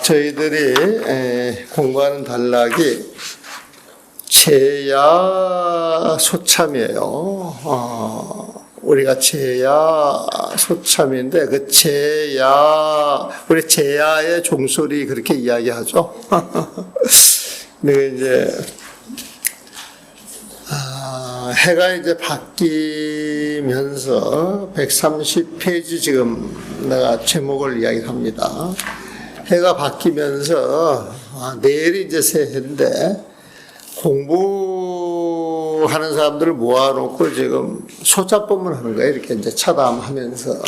저희들이 공부하는 단락이 제야 소참이에요. 우리가 제야 소참인데 그 제야, 우리 제야의 종소리 그렇게 이야기하죠. 근데 이제 해가 이제 바뀌면서 130페이지 지금 내가 제목을 이야기합니다. 해가 바뀌면서 내일이 이제 새해인데 공부하는 사람들을 모아놓고 지금 소자법문 하는 거예요. 이렇게 이제 차담하면서.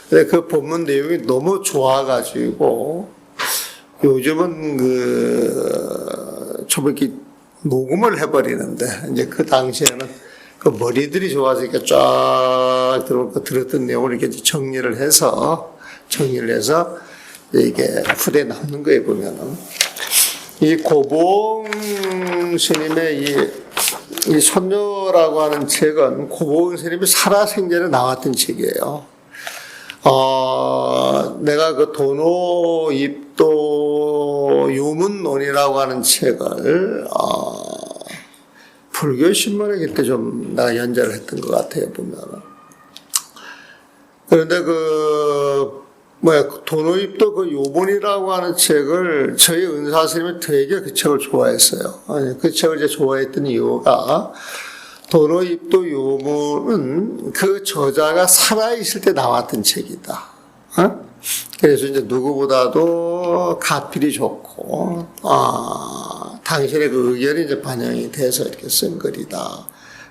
근데 그 본문 내용이 너무 좋아가지고 요즘은 좀 이렇게 녹음을 해버리는데 이제 그 당시에는 그 머리들이 좋아서 이렇게 쫙 들었던 내용을 이렇게 정리를 해서 이게 후대에 남는 거에 보면은 이 고봉 스님의 이 선녀라고 하는 책은 고봉 스님이 살아생전에 나왔던 책이에요. 내가 그 도노입도 유문론이라고 하는 책을 불교 신문에 그때 좀 내가 연재를 했던 것 같아요, 보면은. 그런데 도노입도 그 요본이라고 하는 책을 저희 은사 스님이 되게 그 책을 좋아했어요. 그 책을 이제 좋아했던 이유가 도노입도 요본은 그 저자가 살아있을 때 나왔던 책이다. 그래서 이제 누구보다도 가필이 좋고, 당신의 그 의견이 이제 반영이 돼서 이렇게 쓴 글이다.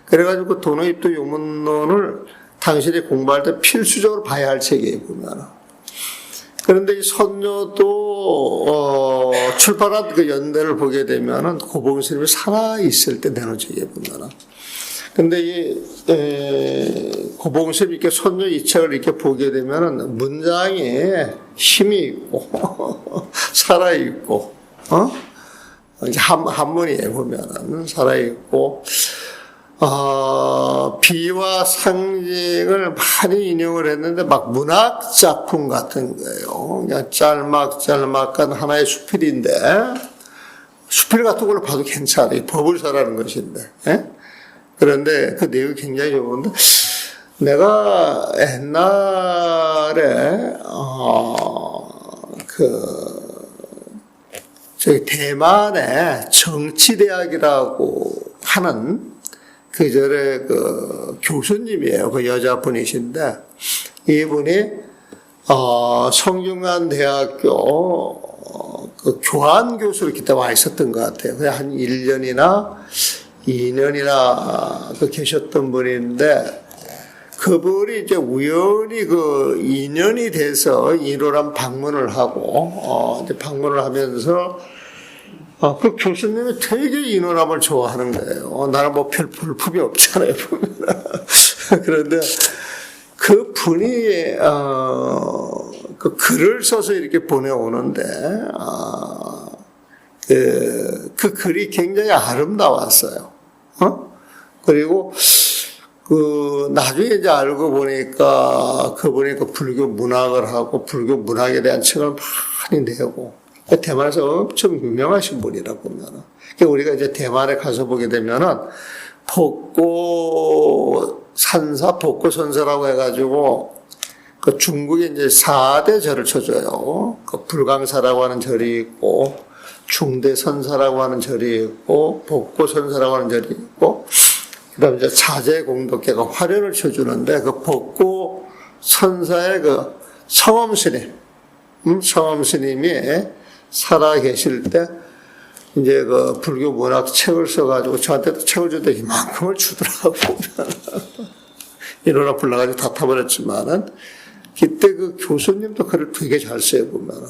그래가지고 도노입도 요문론을 당신이 공부할 때 필수적으로 봐야 할 책이에요, 보면. 그런데 이 선녀도 출판한 그 연대를 보게 되면은 고봉 스님이 살아있을 때 내놓은 책이에요, 보면은. 근데 이 고봉 스님 이렇게 선녀 이 책을 이렇게 보게 되면은 문장에 힘이 있고 살아있고 이제 한문이에요, 보면은 살아있고. 비와 상징을 많이 인용을 했는데 막 문학 작품 같은 거예요. 그냥 짤막한 하나의 수필인데 수필 같은 걸로 봐도 괜찮아요. 법을 설하는 것인데. 그런데 그 내용이 굉장히 좋은데 내가 옛날에 저기 대만의 정치대학이라고 하는 그절에 그 교수님이에요. 그 여자분이신데 이분이 성균관대학교 그 교환 교수로 그때 와 있었던 것 같아요. 그냥 한 1년이나 2년이나 계셨던 분인데 그분이 이제 우연히 그 인연이 돼서 인호람 방문을 하고 이제 방문을 하면서 그 교수님이 되게 인호람을 좋아하는 거예요. 나는 뭐 별 볼품이 없잖아요, 보면. 그런데 그 분이, 그 글을 써서 이렇게 보내오는데, 그 글이 굉장히 아름다웠어요. 그리고, 나중에 이제 알고 보니까 그분이 그 불교 문학을 하고 불교 문학에 대한 책을 많이 내고, 대만에서 엄청 유명하신 분이라고 보면은. 우리가 이제 대만에 가서 보게 되면은, 복고선사라고 해가지고, 그 중국에 이제 4대 절을 쳐줘요. 그 불광사라고 하는 절이 있고, 중대선사라고 하는 절이 있고, 복고선사라고 하는 절이 있고, 그 다음에 이제 자제공덕계가 화려를 쳐주는데, 그 복고선사의 그 성엄스님이 살아 계실 때, 이제 그 불교 문학 책을 써가지고 저한테도 책을 줄 때 이만큼을 주더라고. 이러나 불러가지고 다 타버렸지만은, 그때 그 교수님도 글을 되게 잘 써요, 보면은.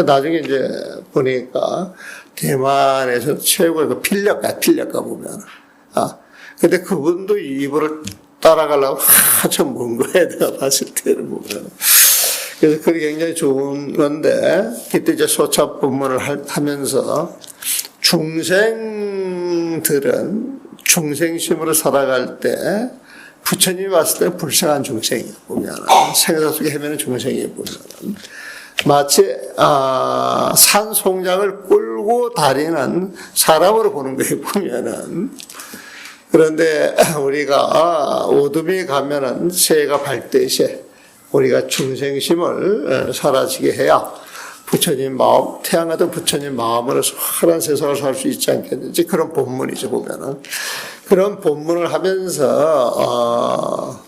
나중에 이제 보니까 대만에서 최고의 그 필력가 보면은. 근데 그분도 이분을 따라가려고 한참 먼 거예요, 내가 봤을 때는 보면. 그래서 그게 굉장히 좋은 건데, 그때 이제 소차법문을 하면서 중생들은 중생심으로 살아갈 때 부처님이 봤을 때 불쌍한 중생이에요, 보면. 생사 속에 헤매는 중생이에요, 보면. 마치 산 송장을 끌고 다니는 사람으로 보는 거예요, 보면은. 그런데 우리가 어둠이 가면은 새해가 밝듯이 우리가 중생심을 사라지게 해야 부처님 마음, 태양 같은 부처님 마음으로 선한 세상을 살 수 있지 않겠는지, 그런 본문이죠, 보면은. 그런 본문을 하면서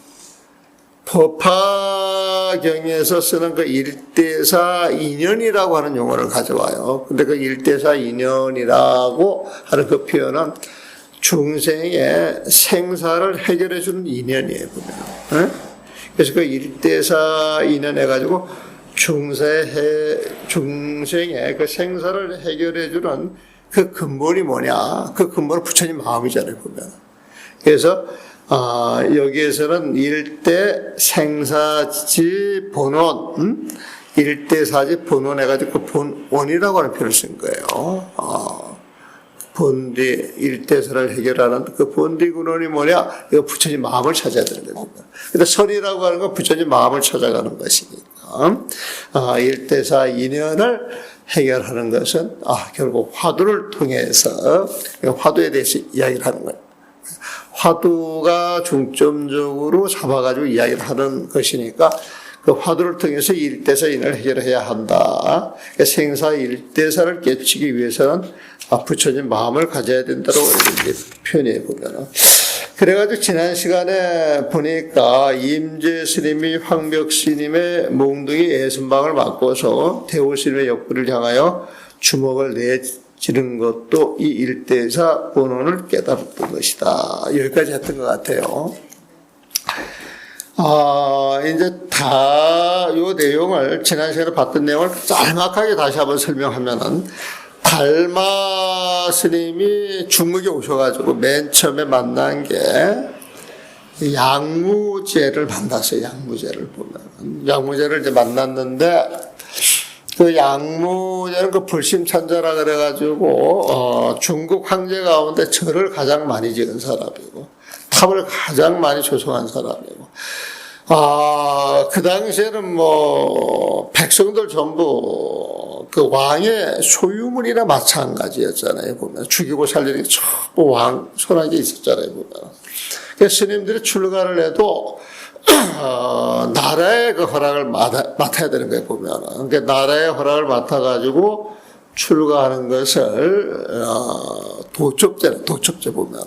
법화경에서 쓰는 그 일대사 인연이라고 하는 용어를 가져와요. 근데 그 일대사 인연이라고 하는 그 표현은 중생의 생사를 해결해 주는 인연이에요, 보면. 그래서 그 일대사 인연 해가지고 중생의 그 생사를 해결해 주는 그 근본이 뭐냐? 그 근본은 부처님 마음이잖아요, 보면. 그래서 여기에서는 일대 생사지 본원, 일대사지 본원 해가지고 그 본원이라고 하는 표현을 쓴 거예요. 본디, 일대사를 해결하는 그 본디 근원이 뭐냐? 이거 부처님 마음을 찾아야 되는 겁니다. 근데 선이라고 하는 건 부처님 마음을 찾아가는 것이니까, 일대사 인연을 해결하는 것은, 결국 화두를 통해서, 화두에 대해서 이야기를 하는 거예요. 화두가 중점적으로 잡아가지고 이야기를 하는 것이니까, 그 화두를 통해서 일대사 인을 해결해야 한다. 그러니까 생사 일대사를 깨치기 위해서는 부처님 마음을 가져야 된다고 표현해 보면. 그래가지고 지난 시간에 보니까 임재 스님이 황벽 스님의 몽둥이 애선방을 맞고서 대호 스님의 옆구리를 향하여 주먹을 내지른 것도 이 일대사 본원을 깨달았던 것이다. 여기까지 했던 것 같아요. 이제 다 요 내용을, 지난 시간에 봤던 내용을 짤막하게 다시 한번 설명하면은, 달마 스님이 중국에 오셔가지고 맨 처음에 만난 게 양무제를 만났어요. 양무제를 보면. 양무제를 이제 만났는데, 그 양무제는 그 불심찬자라 그래가지고, 중국 황제 가운데 절을 가장 많이 지은 사람이고, 탑을 가장 많이 조성한 사람이고, 그 당시에는 백성들 전부 그 왕의 소유물이나 마찬가지였잖아요, 보면. 죽이고 살리는 게 전부 왕 손아귀에 있었잖아요, 보면. 그래서 스님들이 출가를 해도, 나라의 그 허락을 맡아야 되는 거예요, 보면. 그러니까 나라의 허락을 맡아가지고 출가하는 것을, 도첩제 보면.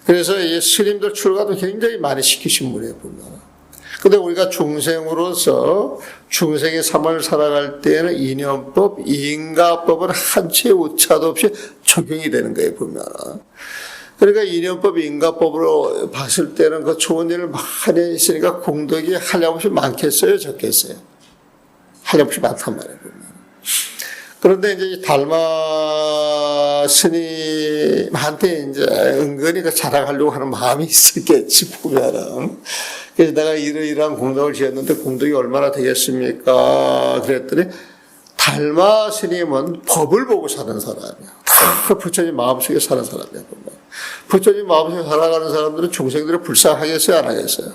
그래서 이 스님들 출가도 굉장히 많이 시키신 분이에요, 보면. 근데 우리가 중생으로서 중생의 삶을 살아갈 때에는 인연법, 인가법은 한 채 오차도 없이 적용이 되는 거예요, 보면. 그러니까 인연법, 인가법으로 봤을 때는 그 좋은 일을 많이 했으니까 공덕이 한량없이 많겠어요, 적겠어요? 한량없이 많단 말이에요, 보면. 그런데 이제 달마 스님한테 이제 은근히 그 자랑하려고 하는 마음이 있었겠지, 보면은. 그래서 내가 이러이러한 공덕을 지었는데 공덕이 얼마나 되겠습니까? 그랬더니 달마 스님은 법을 보고 사는 사람이야. 다 부처님 마음속에 사는 사람이야, 보면. 부처님 마음속에 살아가는 사람들은 중생들을 불쌍하겠어요, 안 하겠어요?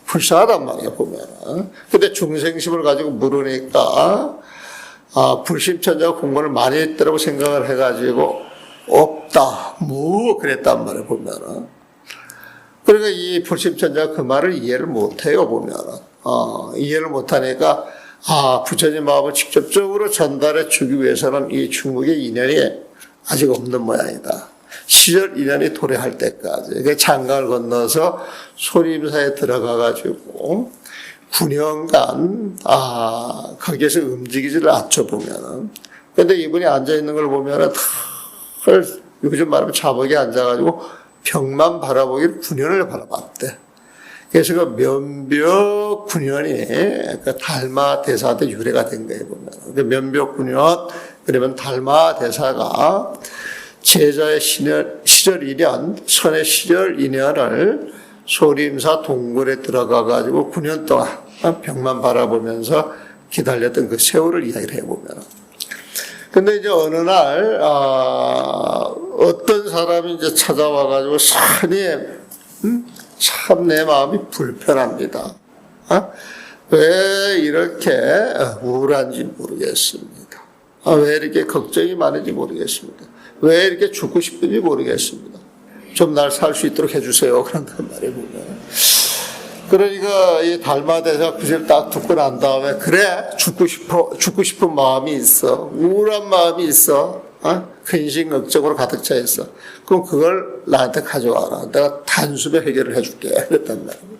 불쌍하단 말이야, 보면. 근데 중생심을 가지고 물으니까, 불심천자가 공부를 많이 했다고 생각을 해가지고, 없다, 그랬단 말이야, 보면은. 그러니까 이 불심천자가 그 말을 이해를 못해요, 보면은. 이해를 못하니까, 부처님 마음을 직접적으로 전달해 주기 위해서는 이 중국의 인연이 아직 없는 모양이다. 시절 인연이 도래할 때까지. 그 장강을 건너서 소림사에 들어가가지고, 9년간, 거기에서 움직이지를 않죠, 보면은. 근데 이분이 앉아있는 걸 보면은, 요즘 말하면 자복에 앉아가지고, 벽만 바라보기를 9년을 바라봤대. 그래서 그 면벽 9년이 그 달마 대사한테 유래가 된 거예요, 보면. 그 면벽 9년, 그러면 달마 대사가 제자의 시절 인연, 선의 시절 인연을 소림사 동굴에 들어가가지고 9년 동안 벽만 바라보면서 기다렸던 그 세월을 이야기를 해보면. 근데 이제 어느 날, 어떤 사람이 이제 찾아와가지고, 스님, 참 내 마음이 불편합니다. 왜 이렇게 우울한지 모르겠습니다. 왜 이렇게 걱정이 많은지 모르겠습니다. 왜 이렇게 죽고 싶은지 모르겠습니다. 좀 날 살 수 있도록 해주세요. 그런단 말이에요, 보면. 그러니까 이 달마대사 구절 딱 듣고 난 다음에, 그래, 죽고 싶은 마음이 있어. 우울한 마음이 있어. 근심, 걱정으로 가득 차 있어. 그럼 그걸 나한테 가져와라. 내가 단숨에 해결을 해줄게. 그랬단 말이에요.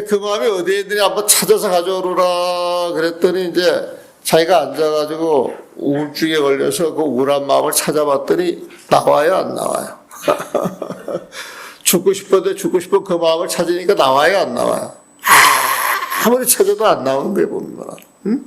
그 마음이 어디에 있느냐 한번 찾아서 가져오라. 그랬더니 이제 자기가 앉아가지고 우울증에 걸려서 그 우울한 마음을 찾아봤더니 나와요, 안 나와요? 죽고 싶은데 죽고 싶은 그 마음을 찾으니까 나와요, 안 나와요? 아무리 찾아도 안 나오는 거예요, 보면. 응?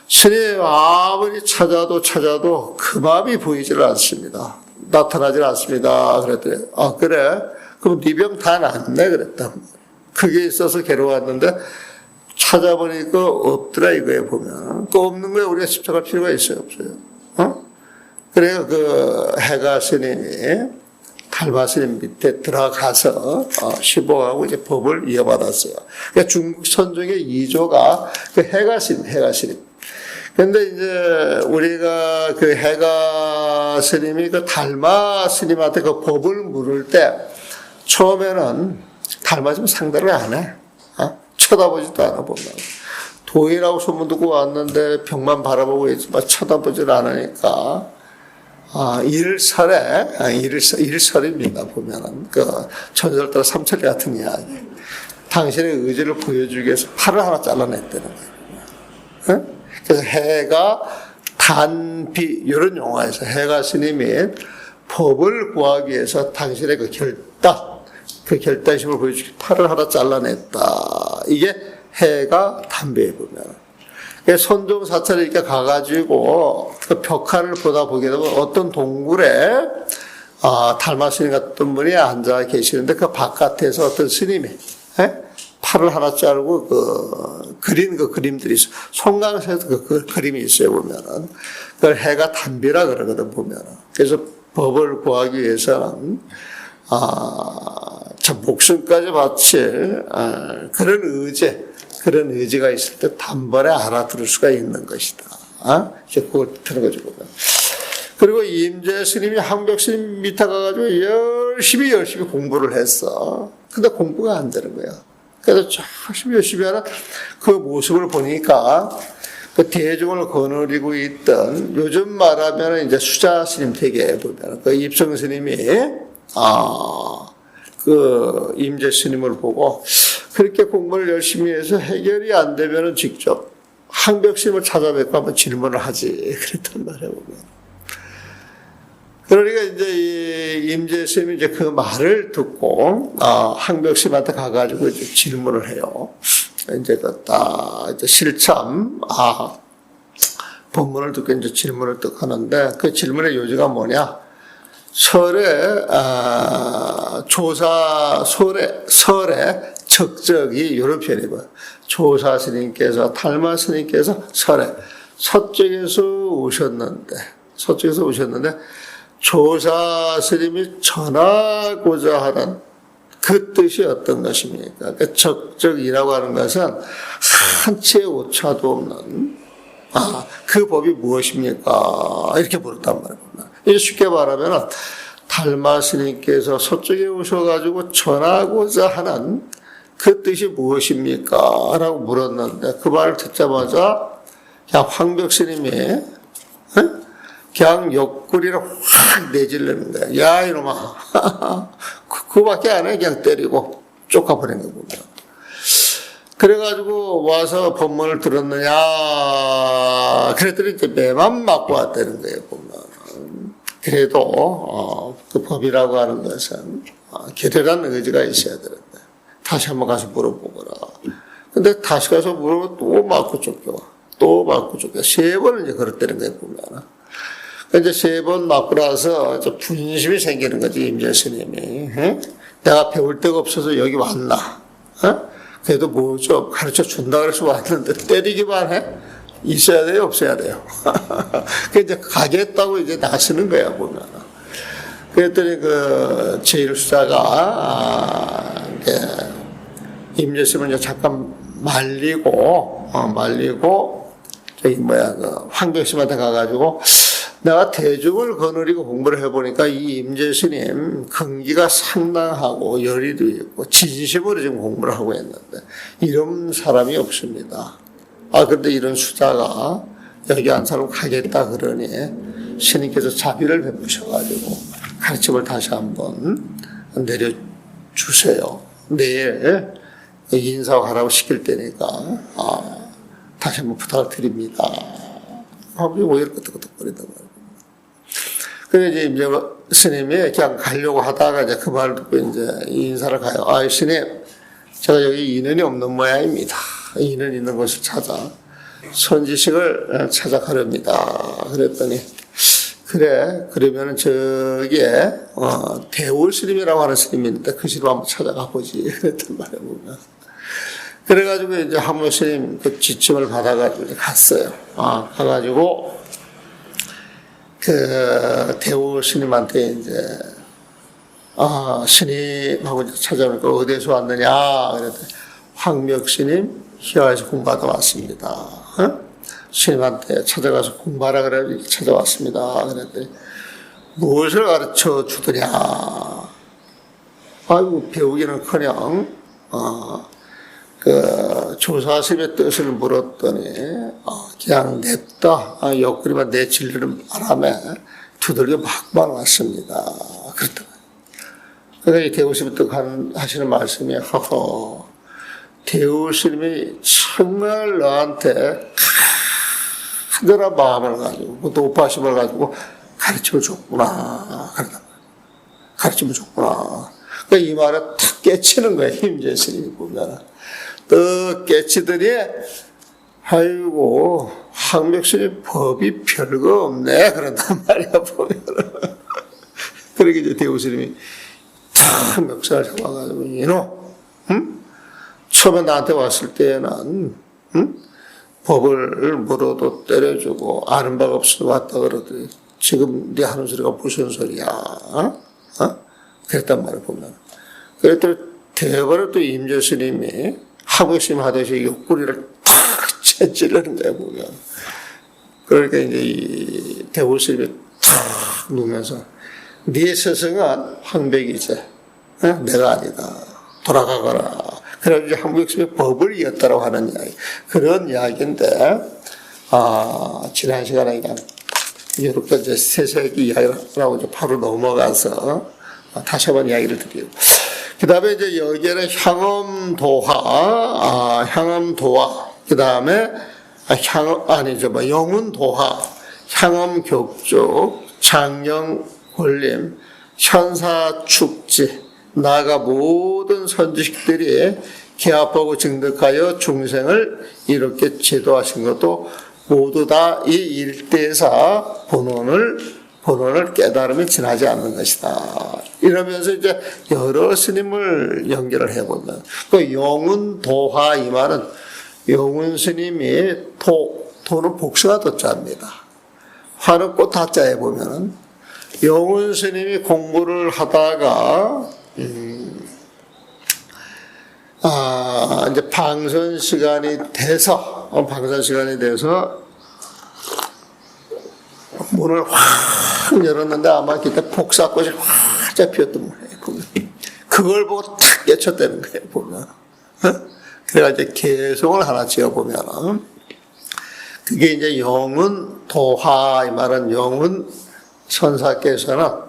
스님 아무리 찾아도 그 마음이 보이질 않습니다. 나타나질 않습니다. 그랬더니, 그래? 그럼 네 병 다 낫네? 그랬단 말이에요. 그게 있어서 괴로웠는데, 찾아보니까 없더라, 이거에 보면. 그 없는 거에 우리가 집착할 필요가 있어요, 없어요? 그래요, 그 해가 스님이 달마 스님 밑에 들어가서, 시보하고 이제 법을 이어받았어요. 그러니까 중국 선종의 2조가 그 해가 스님. 근데 이제 우리가 그 해가 스님이 그 달마 스님한테 그 법을 물을 때 처음에는 달마 스님 상대를 안 해. 쳐다보지도 않아 보면. 도인이라고 소문 듣고 왔는데 벽만 바라보고 있지만 쳐다보질 않으니까 일설입니다. 보면은 그 전설 따라 삼천리 같은 이야기. 당신의 의지를 보여주기 위해서 팔을 하나 잘라냈다는 거예요. 그래서 해가 단비 이런 용어에서 해가 스님이 법을 구하기 위해서 당신의 그 결단심을 보여주기 팔을 하나 잘라냈다. 이게 해가 단비에 보면. 선종 사찰에 이렇게 가가지고 그 벽화를 보게 되면 어떤 동굴에 달마 스님 같은 분이 앉아 계시는데 그 바깥에서 어떤 스님이 팔을 하나 자르고 그린 그 그림들이 있어요. 송강사에도 그 그림이 있어요, 보면은. 그걸 해가 단비라 그러거든, 보면은. 그래서 법을 구하기 위해서는 참 목숨까지 바칠 그런 의지가 있을 때 단번에 알아들을 수가 있는 것이다. 이제 그걸 듣는 거죠. 그리고 임재 스님이 항벽 스님 밑에 가가지고 열심히 공부를 했어. 근데 공부가 안 되는 거야. 그래서 열심히 하는 그 모습을 보니까 그 대중을 거느리고 있던 요즘 말하면 이제 수자 스님 댁에 보면 그 입성 스님이 그 임재 스님을 보고 그렇게 공부를 열심히 해서 해결이 안 되면은 직접 항벽 스님을 찾아뵙고 한번 질문을 하지. 그랬단 말이에요, 보면. 그러니까 이제 이 임재 스님이 이제 그 말을 듣고, 항벽 스님한테 가가지고 이제 질문을 해요. 이제 이제 실참, 법문을 듣고 이제 질문을 딱 하는데 그 질문의 요지가 뭐냐? 설에 적적이 이런 표현이고요. 조사 스님께서 달마 스님께서 설에 서쪽에서 오셨는데 조사 스님이 전하고자 하는 그 뜻이 어떤 것입니까? 그 적적이라고 하는 것은 한치의 오차도 없는 그 법이 무엇입니까? 이렇게 물었단 말입니다. 쉽게 말하면 달마 스님께서 서쪽에 오셔가지고 전하고자 하는 그 뜻이 무엇입니까? 라고 물었는데 그 말을 듣자마자 그냥 황벽 스님이 그냥 옆구리를 확 내질르는 거야. 야 이놈아. 그거밖에 안 해. 그냥 때리고 쫓아버린 거야. 그래가지고 와서 법문을 들었느냐 그랬더니 이제 매만 맞고 왔다는 거예요. 보면. 그래도 그 법이라고 하는 것은 결연한 의지가 있어야 되는데 다시 한번 가서 물어보거라. 근데 다시 가서 물어보면 또 맞고 쫓겨와. 또 맞고 쫓겨와. 3번을 이제 그랬다는 거예요. 보면. 이제 3번 맞고 나서 분심이 생기는 거지, 임재 스님이. 내가 배울 데가 없어서 여기 왔나? 그래도 뭐 좀 가르쳐 준다 그래서 왔는데 때리기만 해? 있어야 돼요, 없어야 돼요? 그 이제 가겠다고 이제 나서는 거야, 보면. 그랬더니 제1수사가, 임재 스님은 잠깐 말리고 저기 황벽심한테 가가지고 내가 대중을 거느리고 공부를 해보니까 이 임재스님 근기가 상당하고 열의도 있고 진심으로 지금 공부를 하고 있는데 이런 사람이 없습니다. 그런데 이런 수자가 여기 한 사람 가겠다 그러니 스님께서 자비를 베푸셔가지고 가르침을 다시 한번 내려주세요. 내일 인사하라고 시킬 때니까 다시 한번 부탁을 드립니다. 하고 오히려 끄덕끄덕거리던 거예요. 그래서 이제 스님이 그냥 가려고 하다가 이제 그 말을 듣고 이제 인사를 가요. 스님, 제가 여기 인연이 없는 모양입니다. 인연 있는 곳을 찾아 선지식을 찾아가렵니다. 그랬더니 그래, 그러면은 저기에 대울 스님이라고 하는 스님이 있는데 그 스님 한번 찾아가 보지. 그랬단 말이에요. 보면. 그래가지고 이제 한무 스님 그 지침을 받아가지고 갔어요. 가가지고 그 대울 스님한테 이제 스님하고 찾아오니까 어디에서 왔느냐 그랬더니 황벽 스님 희화에서 공부하다 왔습니다. 스님한테 찾아가서 공부하라 그래 찾아왔습니다. 그랬더니 무엇을 가르쳐 주더냐. 아이고 배우기는커녕 그 조사스님의 뜻을 물었더니 그냥 냅다 옆구리만 내치려는 바람에 두들겨 막만 왔습니다. 그랬더니 그러니까 대우스님이 또 하시는 말씀이 대우스님이 정말 너한테 하늘한 마음을 가지고 높아심을 가지고 가르침을 줬구나. 가르침을 줬구나. 그러니까 이 말에 탁 깨치는 거예요. 임재스님이 보면. 또 깨치더니 아이고 황벽스님 법이 별거 없네. 그런단 말이야 보면. 그러게 이제 대우스님이 탁 멱살을 잡아가지고 이놈 처음에 나한테 왔을 때는 법을 물어도 때려주고 아는 바가 없어도 왔다 그러더니 지금 네 하는 소리가 무슨 소리야? 그랬단 말을 보면. 그랬더니 대번에 또 임재스님이 하부스님 하듯이 옆구리를 탁 채찌르는 거야 보면. 그러니까 이제 이 대우스님이 탁 누면서 네 스승은 황백이지 내가 아니다. 돌아가거라. 그래가지고 황백스님이 법을 이었다라고 하는 이야기. 그런 이야기인데 지난 시간에 그냥 이렇게 이제 세세기 이야기를 하고 이제 바로 넘어가서 다시 한번 이야기를 드리고. 그 다음에 이제 여기에는 향엄도화, 향엄도화, 그 다음에 영운도화, 향엄격조, 장령골림, 현사축지, 나아가 모든 선지식들이 개합하고 증득하여 중생을 이렇게 제도하신 것도 모두 다 이 일대사 본원을 깨달으면 지나지 않는 것이다. 이러면서 이제 여러 스님을 연결을 해보면 그 영운도화 이 말은 영운 스님이 도는 복수가 덧자입니다. 화는 꽃 다자에 보면은 영운 스님이 공부를 하다가 이제 방선 시간이 돼서 문을 확 열었는데 아마 그때 복사꽃이 활짝 피었던 거예요. 보면 그걸 보고 탁 깨쳤다는 거예요. 보면 그래가지고 개성을 하나 지어보면 그게 이제 영운 도화 이 말은 영운 선사께서는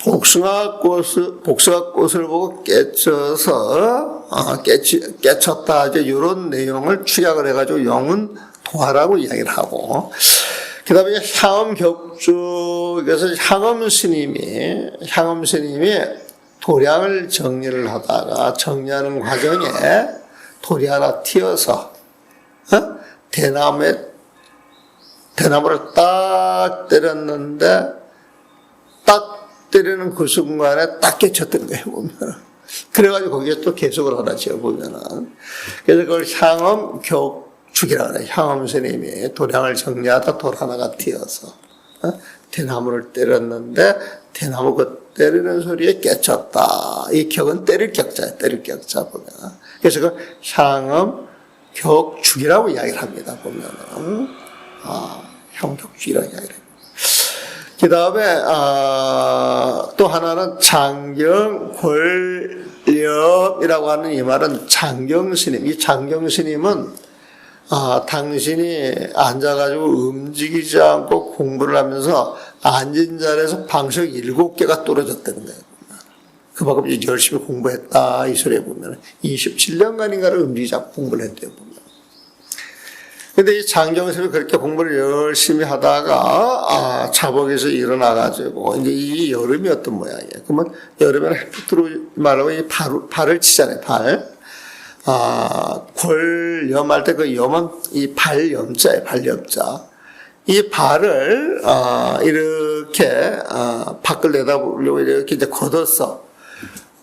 복숭아꽃을 보고 깨쳤다. 이제 이런 내용을 축약을 해가지고 영운 도화라고 이야기를 하고, 그 다음에 향엄격주에서 향엄 스님이 도량을 정리를 하다가 정리하는 과정에 돌이 하나 튀어서, 대나무를 딱 때렸는데, 때리는 그 순간에 딱 깨쳤던 거예요, 보면. 그래가지고 거기에 또 계속을 하나 지어보면은. 그래서 그걸 향엄격축이라고 그래요. 향엄 스님이 도량을 정리하다 돌 하나가 튀어서, 대나무를 때렸는데, 대나무 그 때리는 소리에 깨쳤다. 이 격은 때릴 격자예요. 때릴 격자 보면. 그래서 그 향음 격축이라고 이야기를 합니다. 보면은. 형격축이라고 이야기를 합니다. 그 다음에, 또 하나는 장경골렴이라고 하는 이 말은 장경스님. 이 장경스님은, 당신이 앉아가지고 움직이지 않고 공부를 하면서 앉은 자리에서 방석 7개가 떨어졌다는 거예요. 그만큼 열심히 공부했다. 이 소리에 보면 27년간인가를 움직이지 않고 공부를 했대요. 보면. 근데 이 장경스님이 그렇게 공부를 열심히 하다가, 자복에서 일어나가지고, 이제 이 여름이었던 모양이에요. 그러면 여름에는 햇빛 들어오지 말라고 이 발을 치잖아요, 발. 골염할 때 그 염은 이 발염자예요, 발염자. 이 발을, 이렇게, 밖을 내다보려고 이렇게 이제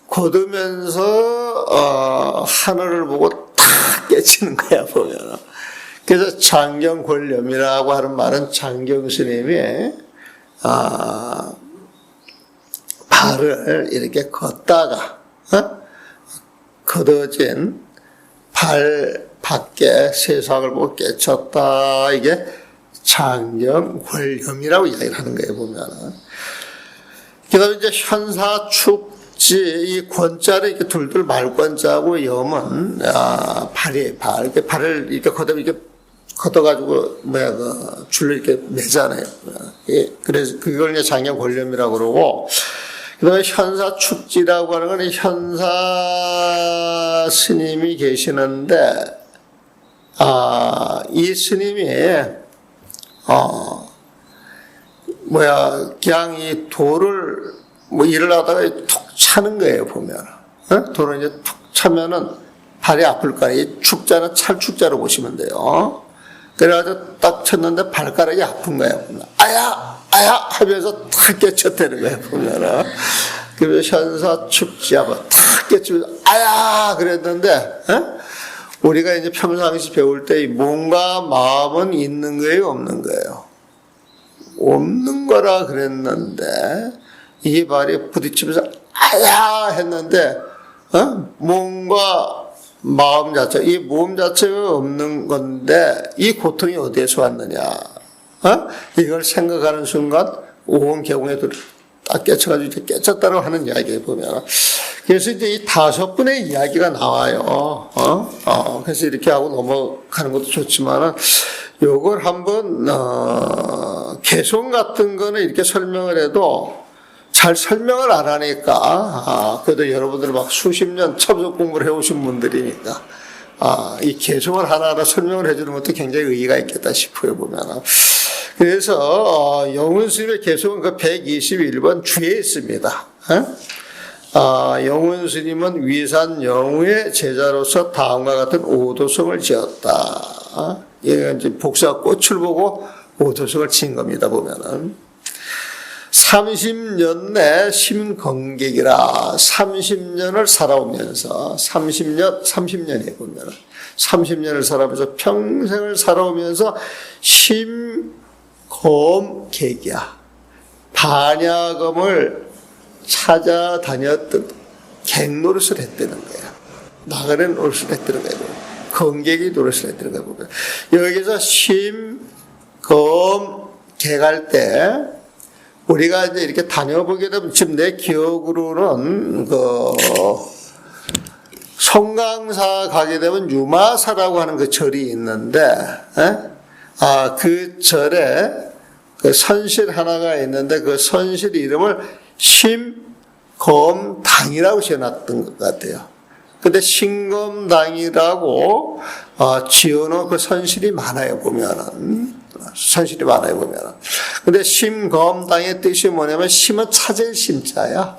걷으면서, 하늘을 보고 탁 깨치는 거야, 보면은. 그래서 장경골염이라고 하는 말은 장경 스님이 발을 이렇게 걷다가 걷어진 발 밖에 세상을 보고 깨쳤다. 이게 장경골염이라고 이야기를 하는 거예요. 보면은. 그다음에 이제 현사축지 이 권자를 이렇게 둘둘 말권자하고 염은 발이에요. 발을 이렇게 걷어가지고 줄로 이렇게 매잖아요. 예, 그래서 그걸 이제 장경골염이라고 그러고, 그다음에 현사축지라고 하는 건 현사 스님이 계시는데, 이 스님이 그냥 이 돌을 일을 하다가 툭 차는 거예요, 보면. 돌을 이제 툭 차면은 발이 아플 거예요. 이 축자는 찰축자로 보시면 돼요. 그래가지고 딱 쳤는데 발가락이 아픈 거예요. 아야! 하면서 탁 깨쳤다는 거예요, 보면은. 그래서 현사축지하고 탁 깨치면서 아야! 그랬는데, 우리가 이제 평상시 배울 때 몸과 마음은 있는 거예요, 없는 거예요? 없는 거라 그랬는데, 이 발이 부딪히면서 아야! 했는데, 몸과 마음 자체, 이 몸 자체가 없는 건데, 이 고통이 어디에서 왔느냐. 이걸 생각하는 순간, 온 개공에 딱 깨쳐가지고 깨쳤다고 하는 이야기를 보면. 그래서 이제 이 5분의 이야기가 나와요. 그래서 이렇게 하고 넘어가는 것도 좋지만은, 요걸 한번, 개송 같은 거는 이렇게 설명을 해도, 잘 설명을 안 하니까, 그래도 여러분들 막 수십 년 첨속 공부를 해오신 분들이니까, 이 개송을 하나하나 설명을 해주는 것도 굉장히 의의가 있겠다 싶어요, 보면은. 그래서, 영훈스님의 개송은 그 121번 주에 있습니다. 영훈스님은 위산 영우의 제자로서 다음과 같은 오도성을 지었다. 얘가 이제 복사 꽃을 보고 오도성을 지은 겁니다, 보면은. 30년 내 심건객이라 30년을 살아오면서 30년에 보면 30년을 살아오면서 평생을 살아오면서 심검객이야. 반야검을 찾아다녔던 객노릇을 했다는 거야. 나가는 노릇을 했다는 거야. 건객이 노릇을 했다는 거야. 보면. 여기서 심검객할 때 우리가 이제 이렇게 다녀보게 되면 지금 내 기억으로는 성강사 가게 되면 유마사라고 하는 그 절이 있는데, 그 절에 그 선실 하나가 있는데 그 선실 이름을 심검당이라고 지어놨던 것 같아요. 근데 신검당이라고 지어놓은 그 선실이 많아요, 보면은. 선실이 많아요, 보면은. 근데 심검당의 뜻이 뭐냐면, 심은 찾을 심자야.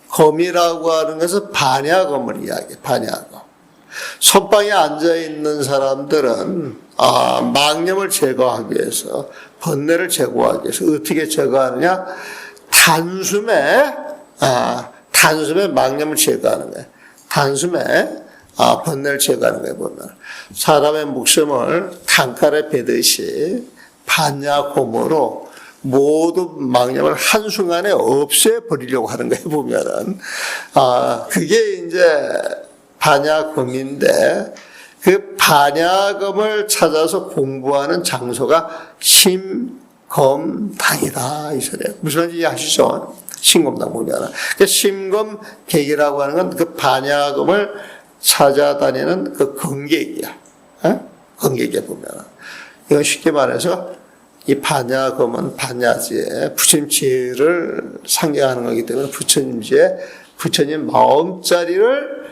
검이라고 하는 것은 반야검을 이야기해, 반야검. 선방에 앉아있는 사람들은, 망념을 제거하기 위해서, 번뇌를 제거하기 위해서, 어떻게 제거하느냐? 단숨에 망념을 제거하는 거예요. 단숨에 번뇌를 제거하는 거예요, 보면. 사람의 목숨을 단칼에 베듯이 반야곰으로 모든 망념을 한순간에 없애버리려고 하는 거예요, 보면은. 그게 이제 반야검인데, 그 반야검을 찾아서 공부하는 장소가 심검당이다, 이 소리예요. 무슨 말인지 아시죠? 심검당 보면은. 그 심검객이라고 하는 건 그 반야검을 찾아다니는 그 건객이야. 건객에 보면은. 이건 쉽게 말해서 이 반야검은 반야지에 부처님 지혜를 상징하는 거기 때문에 부처님 지혜, 부처님 마음자리를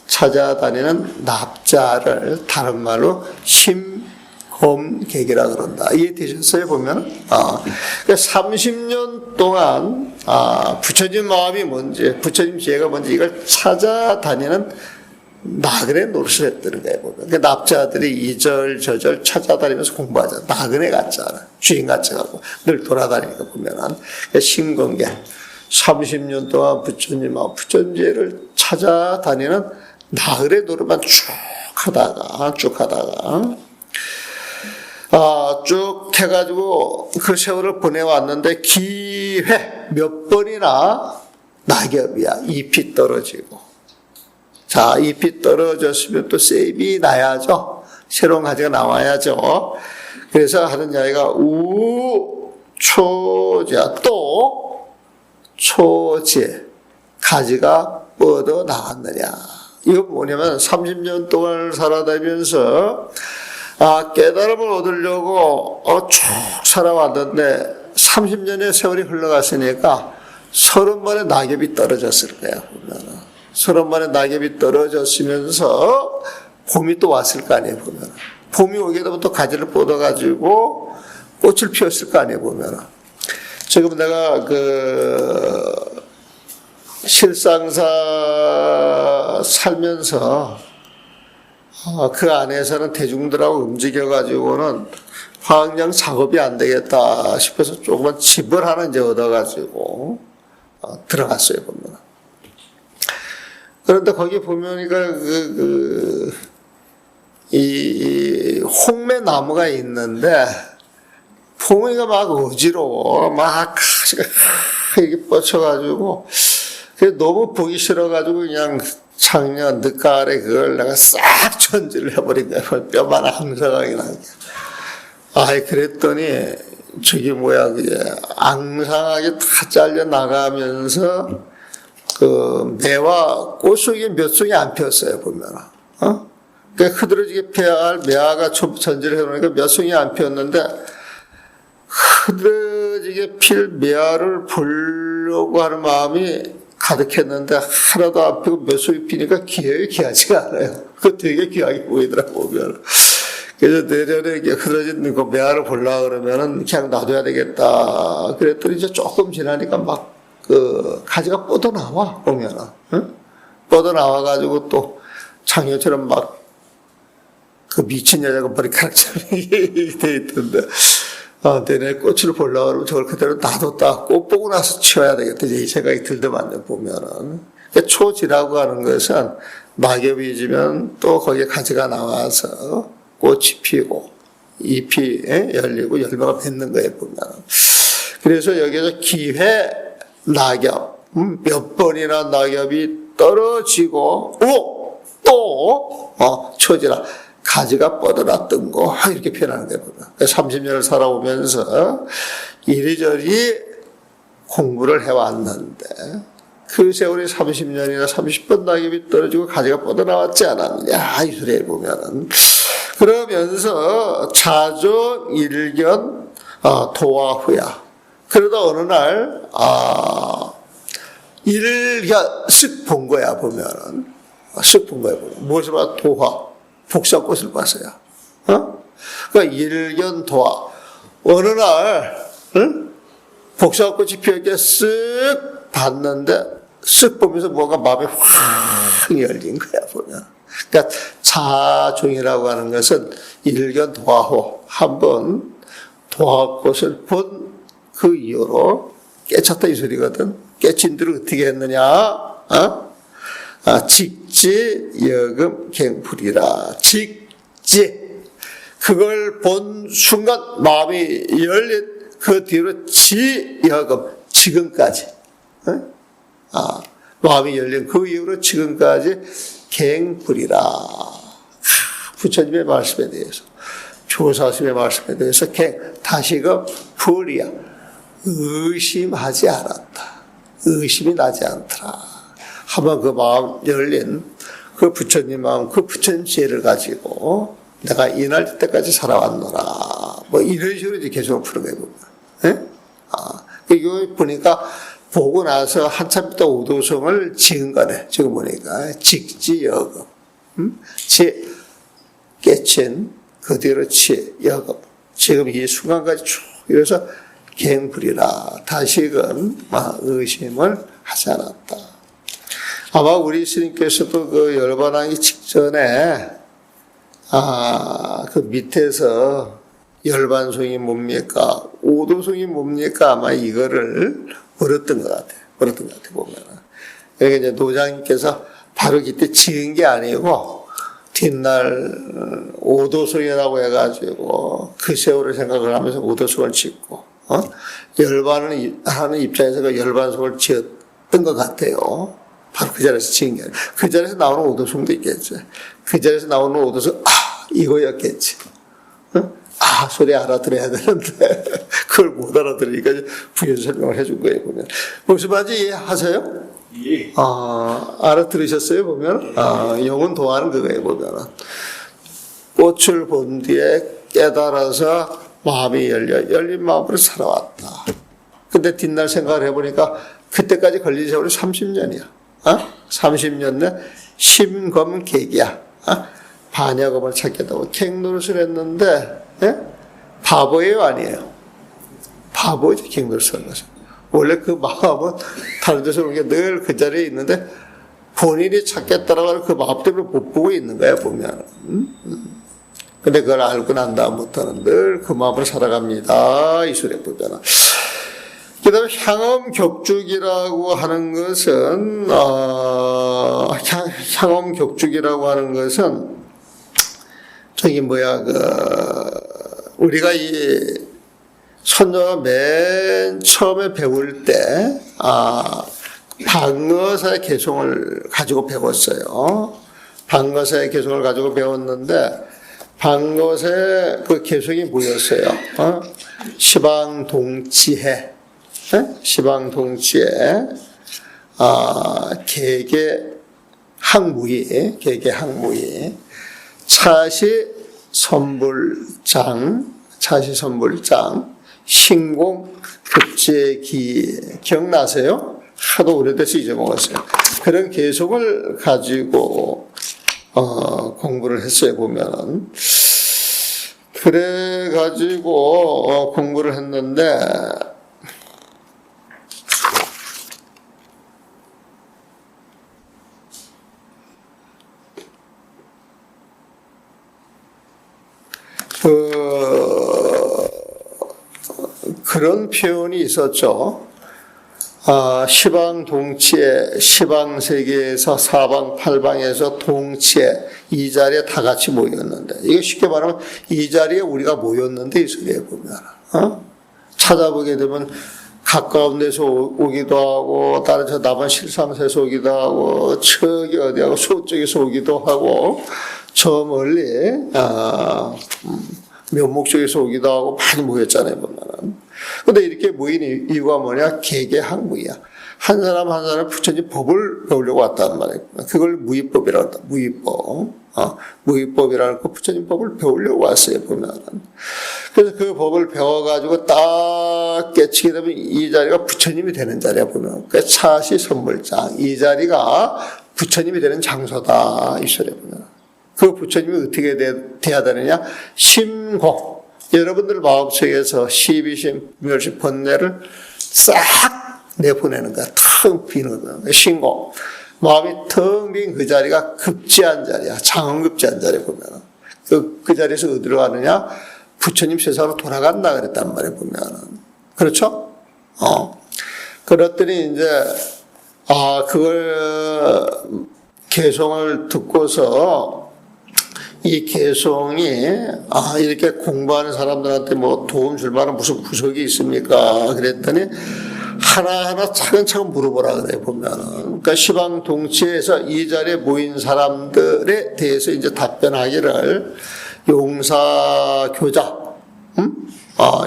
찾아다니는 납자를 다른 말로 심검객이라 그런다. 이해되셨어요? 보면? 그러니까 30년 동안 부처님 마음이 뭔지, 부처님 지혜가 뭔지 이걸 찾아다니는 나그네 노릇을 했다는 거예요, 보면. 그러니까 납자들이 이절저절 찾아다니면서 공부하잖아. 나그네 같잖아. 주인 같이 가고. 늘 돌아다니니까 보면은. 그러니까 심검객. 30년 동안 부처님하고 부처님제를 찾아다니는 나그네 노릇만 쭉 하다가, 쭉 해가지고 그 세월을 보내왔는데 기회 몇 번이나 낙엽이야. 잎이 떨어지고. 자, 잎이 떨어졌으면 또 셉이 나야죠. 새로운 가지가 나와야죠. 그래서 하는 이야기가 우초자 또 초제 가지가 뻗어 나왔느냐. 이거 뭐냐면 30년 동안 살아다니면서 깨달음을 얻으려고 쭉 살아왔는데 30년의 세월이 흘러갔으니까 30번의 낙엽이 떨어졌을 거야, 보면은. 30번의 낙엽이 떨어졌으면서 봄이 또 왔을 거 아니에요, 보면. 봄이 오게 되면 또 가지를 뻗어가지고 꽃을 피웠을 거 아니에요, 보면. 지금 내가 실상사 살면서 그 안에서는 대중들하고 움직여가지고는 화학량 작업이 안 되겠다 싶어서 조그만 집을 하나 이제 얻어가지고 들어갔어요, 보면. 그런데 거기 보면이니까 이 홍매 나무가 있는데 봉이가 막 어지러워, 막 가지가 이렇게 뻗쳐가지고 너무 보기 싫어가지고 그냥 작년 늦가을에 그걸 내가 싹 전지를 해버린 거야. 뼈만 앙상하게 나게. 그랬더니 저게 뭐야, 그게 앙상하게 다 잘려 나가면서 그 매와 꽃송이 몇 송이 안 피었어요, 보면. 그러니까 흐드러지게 피어야 할 매화가 전지를 해놓으니까 몇 송이 안 피었는데 흐드러지게 필 매화를 보려고 하는 마음이 가득했는데 하나도 안 피고 몇 송이 피니까 귀하지가 않아요. 그거 되게 귀하게 보이더라고, 보면. 그래서 내년에 흐드러진 그 매화를 보려고 그러면은 그냥 놔둬야 되겠다. 그랬더니 이제 조금 지나니까 막 가지가 뻗어나와, 보면은. 응? 뻗어나와가지고 또 작년처럼 막 미친 여자가 머리카락처럼 돼 있던데. 내내 꽃을 보려고 그러면 저걸 그대로 놔뒀다. 꽃 보고 나서 치워야 되겠다. 이제 이 생각이 들더만요, 보면은. 초지라고 하는 것은 낙엽이 지면 또 거기에 가지가 나와서 꽃이 피고 잎이 열리고 열매가 맺는 거예요, 보면은. 그래서 여기서 기회 낙엽, 몇 번이나 낙엽이 떨어지고, 또, 초지라. 가지가 뻗어났던 거, 이렇게 표현하는 거예요. 30년을 살아오면서 이리저리 공부를 해왔는데, 그 세월이 30년이나 30번 낙엽이 떨어지고 가지가 뻗어나왔지 않았느냐, 이 소리에 보면은. 그러면서 자조 일견 도화후야. 그러다 어느 날, 일견 쓱 본 거야, 보면은. 쓱 본 거야, 보면. 무엇을 봐? 도화. 복사꽃을 봤어요. 그러니까 일견 도화. 어느 날, 복사꽃이 피었게 쓱 봤는데, 쓱 보면서 뭐가 마음에 확 열린 거야, 보면. 그러니까 자종이라고 하는 것은 일견 도화호. 한번 도화꽃을 본 그 이후로 깨쳤다 이 소리거든. 깨친 들을 어떻게 했느냐? 직지 여금 갱불이라. 직지. 그걸 본 순간 마음이 열린 그 뒤로 지여금, 지금까지. 마음이 열린 그 이후로 지금까지 갱불이라. 부처님의 말씀에 대해서, 조사심의 말씀에 대해서 다시금 불이야. 의심하지 않았다. 의심이 나지 않더라. 한번 그 마음 열린 그 부처님 마음, 그 부처님 지혜를 가지고 내가 이날 때까지 살아왔노라. 뭐 이런 식으로 이제 계속 푸는 거예요. 예? 이거 보니까 보고 나서 한참 있다 오도성을 지은 거네. 지금 보니까 직지여금, 깨친 그 뒤로 여금. 지금 이 순간까지 쭉 이래서 갱불이라. 다시금 의심을 하지 않았다. 아마 우리 스님께서도 그 열반하기 직전에 그 밑에서 열반송이 뭡니까? 오도송이 뭡니까? 아마 이거를 물었던 것 같아요. 보면은. 그러니까 이제 노장님께서 바로 그때 지은 게 아니고, 뒷날 오도송이라고 해가지고, 그 세월을 생각을 하면서 오도송을 짓고, 열반을 하는 입장에서 그 열반송을 지었던 것 같아요. 바로 그 자리에서 지은 게 아니라. 그 자리에서 나오는 오도송도 있겠죠. 그 자리에서 나오는 오도송, 이거였겠지. 소리 알아들어야 되는데, 그걸 못 알아들으니까 부연 설명을 해준 거예요, 보면. 무슨 말인지 이해하세요? 예. 알아들으셨어요, 보면? 영혼 도하는 그거예요, 보면. 꽃을 본 뒤에 깨달아서 마음이 열린 마음으로 살아왔다. 근데 뒷날 생각을 해보니까, 그때까지 걸린 세월이 30년이야. 30년 내 심검객이야. 반야검을 찾겠다고 갱노릇을 했는데, 예? 바보예요, 아니에요? 바보죠, 갱노릇을 한 것은. 원래 그 마음은 다른 데서 오는 게 늘 그 자리에 있는데, 본인이 찾겠다라고 하는 그 마음 때문에 못 보고 있는 거야, 보면. 근데 그걸 알고 난 다음부터는 늘 그 마음으로 살아갑니다. 이 소리에 보잖아. 그 다음에 향엄격죽이라고 하는 것은, 향엄격죽이라고 하는 것은, 우리가 이 선녀가 맨 처음에 배울 때, 방어사의 개성을 가지고 배웠어요. 방어사의 개성을 가지고 배웠는데, 방어사의 그 개성이 뭐였어요? 시방동치해. 시방동치해. 개개항무이. 차시선불장, 신공급제기, 기억나세요? 하도 오래돼서 잊어먹었어요. 그런 개성을 가지고, 공부를 했어요, 보면은. 그래가지고, 공부를 했는데, 그런 표현이 있었죠. 시방동치에, 시방세계에서 사방 팔방에서 동치에 이 자리에 다 같이 모였는데, 이게 쉽게 말하면 이 자리에 우리가 모였는데 이 소리에 보면 찾아보게 되면 가까운 데서 오기도 하고, 다른 저 남한 실상세에서 오기도 하고, 저기 어디하고 소쪽에서 오기도 하고, 저 멀리 면목 쪽에서 오기도 하고 많이 모였잖아요, 보면은. 근데 이렇게 모인 이유가 뭐냐? 개개항무이야. 한 사람 한 사람 부처님 법을 배우려고 왔단 말이에요. 그걸 무의법이라고 한다. 무의법. 무의법이라는 그 부처님 법을 배우려고 왔어요, 보면은. 그래서 그 법을 배워가지고 딱 깨치게 되면 이 자리가 부처님이 되는 자리야, 보면. 그 차시 선물장. 이 자리가 부처님이 되는 장소다. 이 소리야, 보면. 그 부처님이 어떻게 돼야 되느냐? 심공. 여러분들 마음속에서 시비심, 멸시, 번뇌를 싹 내보내는 거야. 텅 비는 거야. 신공. 마음이 텅 빈 그 자리가 급제한 자리야. 장엄급제한 자리 보면. 그 자리에서 어디로 가느냐? 부처님 세상으로 돌아간다 그랬단 말이에요, 보면은. 그렇죠? 그랬더니 이제, 그걸 개성을 듣고서 이 개성이 이렇게 공부하는 사람들한테 뭐 도움 줄 만한 무슨 구석이 있습니까? 그랬더니 하나하나 차근차근 물어보라 그래 보면은. 그러니까 시방동치에서 이 자리에 모인 사람들에 대해서 이제 답변하기를 용사교잡,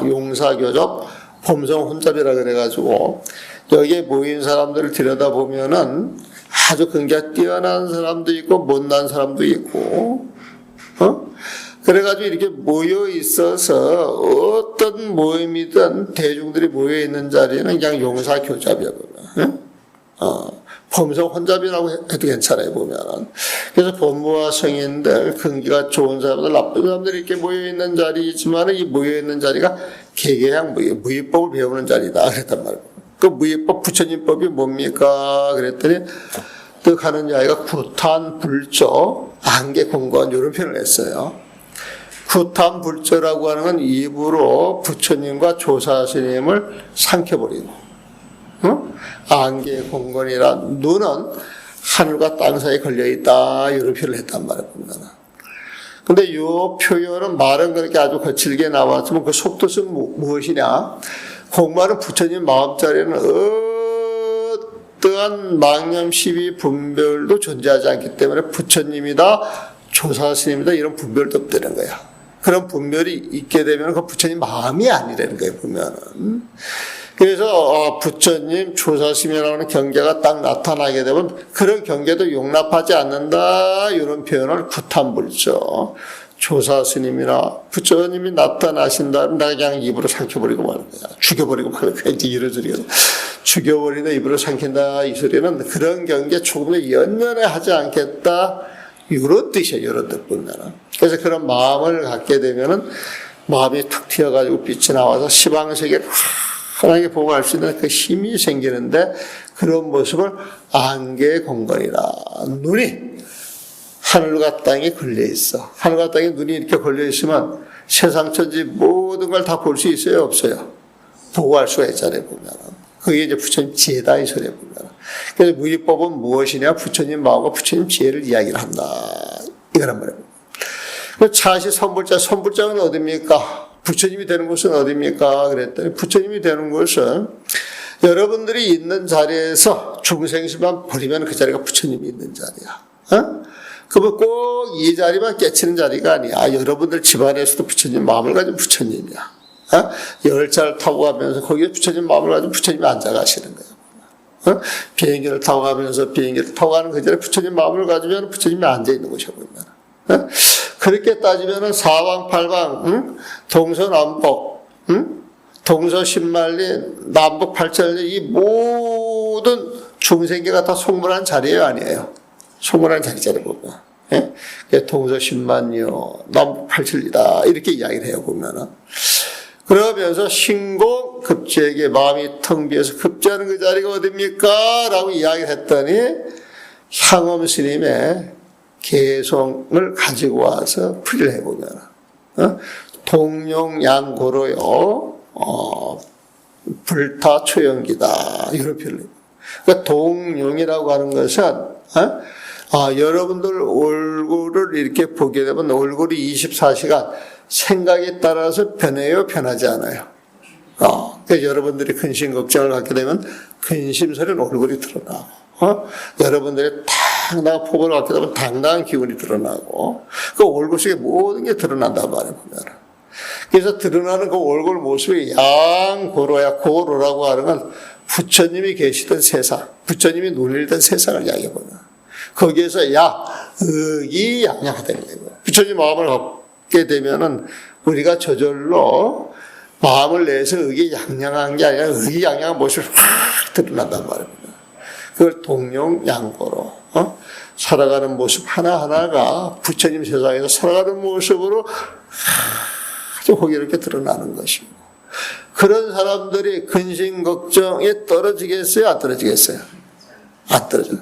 용사교잡 범성 혼잡이라 그래가지고 여기에 모인 사람들을 들여다보면은 아주 굉장히 뛰어난 사람도 있고 못난 사람도 있고, 그래가지고 이렇게 모여 있어서 어떤 모임이든 대중들이 모여 있는 자리는 그냥 용사교잡이야 보면, 범성 혼잡이라고 해도 괜찮아요 보면은. 그래서 법무와 성인들, 근기가 좋은 사람들, 나쁜 사람들이 이렇게 모여 있는 자리지만은 이 모여 있는 자리가 개개양 무의법을 배우는 자리다 그랬단 말이에요. 그 무의법 부처님법이 뭡니까? 그랬더니 또 가는 자리가 구탄불조, 안개공건 이런 표현을 했어요. 구탄불조라고 하는 건 입으로 부처님과 조사스님을 삼켜버리고, 안개공건이라 눈은 하늘과 땅 사이에 걸려있다 이런 표현을 했단 말이에요. 근데 이 표현은 말은 그렇게 아주 거칠게 나왔지만 그 속뜻은 무엇이냐? 공부하는 부처님 마음자리에는 어떠한 망념, 시비, 분별도 존재하지 않기 때문에 부처님이다, 조사스님이다 이런 분별도 없다는 거야. 그런 분별이 있게 되면 그 부처님 마음이 아니라는 거예요, 보면은. 그래서 부처님, 조사스님이라는 경계가 딱 나타나게 되면 그런 경계도 용납하지 않는다 이런 표현을 구탄불조. 조사스님이나 부처님이 나타나신다면 나 그냥 입으로 삼켜버리고 마는 거야. 죽여버리고 마는 거야. 이제 이런 소리가. 죽여버리다 입으로 삼킨다 이 소리는 그런 경계 조금도 연연해 하지 않겠다 이런 뜻이에요. 이런 뜻 보면은. 그래서 그런 마음을 갖게 되면은 마음이 탁 튀어가지고 빛이 나와서 시방세계를 하나님께 보고 할 수 있는 그 힘이 생기는데 그런 모습을 안개공건이라. 눈이 하늘과 땅에 걸려있어. 하늘과 땅에 눈이 이렇게 걸려있으면 세상 천지 모든 걸 다 볼 수 있어요? 없어요? 보고 할 수가 있잖아요, 보면. 그게 이제 부처님 지혜다, 이 소리에 보면. 그래서 무의법은 무엇이냐? 부처님 마음과 부처님 지혜를 이야기를 한다. 이거란 말이에요. 차시 선불자는 어디입니까? 부처님이 되는 곳은 어디입니까? 그랬더니 부처님이 되는 곳은 여러분들이 있는 자리에서 중생심만 버리면 그 자리가 부처님이 있는 자리야. 그러면 꼭 이 자리만 깨치는 자리가 아니야. 여러분들 집안에서도 부처님 마음을 가진 부처님이야. 열차를 타고 가면서 거기에 부처님 마음을 가진 부처님이 앉아 가시는 거야. 비행기를 타고 가면서 비행기를 타고 가는 그 자리에 부처님 마음을 가지면 부처님이 앉아 있는 곳이야 보면. 그렇게 따지면은 사방팔방, 동서남북, 동서신만리, 남북팔천리 이 모든 중생계가 다 속물한 자리예요, 아니에요? 속물한 자리를 보면. 예? 동서신만리요, 남북팔천리다 이렇게 이야기를 해요 보면은. 그러면서 신공급제에게 마음이 텅 비어서 급제하는 그 자리가 어딥니까? 라고 이야기를 했더니 향엄스님의 개성을 가지고 와서 풀이를 해보면 동룡양고로요 불타초연기다 이런 표현을 해요. 그러니까 동룡이라고 하는 것은 여러분들 얼굴을 이렇게 보게 되면 얼굴이 24시간 생각에 따라서 변해요, 변하지 않아요? 그래서 여러분들이 근심 걱정을 갖게 되면 근심스러운 얼굴이 드러나고, 여러분들이 당당한 포부를 갖게 되면 당당한 기운이 드러나고, 그 얼굴 속에 모든 게 드러난단 말이에요, 보면. 그래서 드러나는 그 얼굴 모습이 양고로야, 고로라고 하는 건 부처님이 계시던 세상, 부처님이 눈일던 세상을 이야기해보면. 거기에서 의기양양하다는 거예요. 부처님 마음을 갖게 되면은 우리가 저절로 마음을 내서 의기양양한 게 아니라 의기양양한 모습이 확 드러난단 말이에요. 그걸 동룡양고로 살아가는 모습 하나하나가 부처님 세상에서 살아가는 모습으로 아주 호기롭게 드러나는 것이고, 그런 사람들이 근심 걱정에 떨어지겠어요? 안 떨어지겠어요? 안 떨어져요.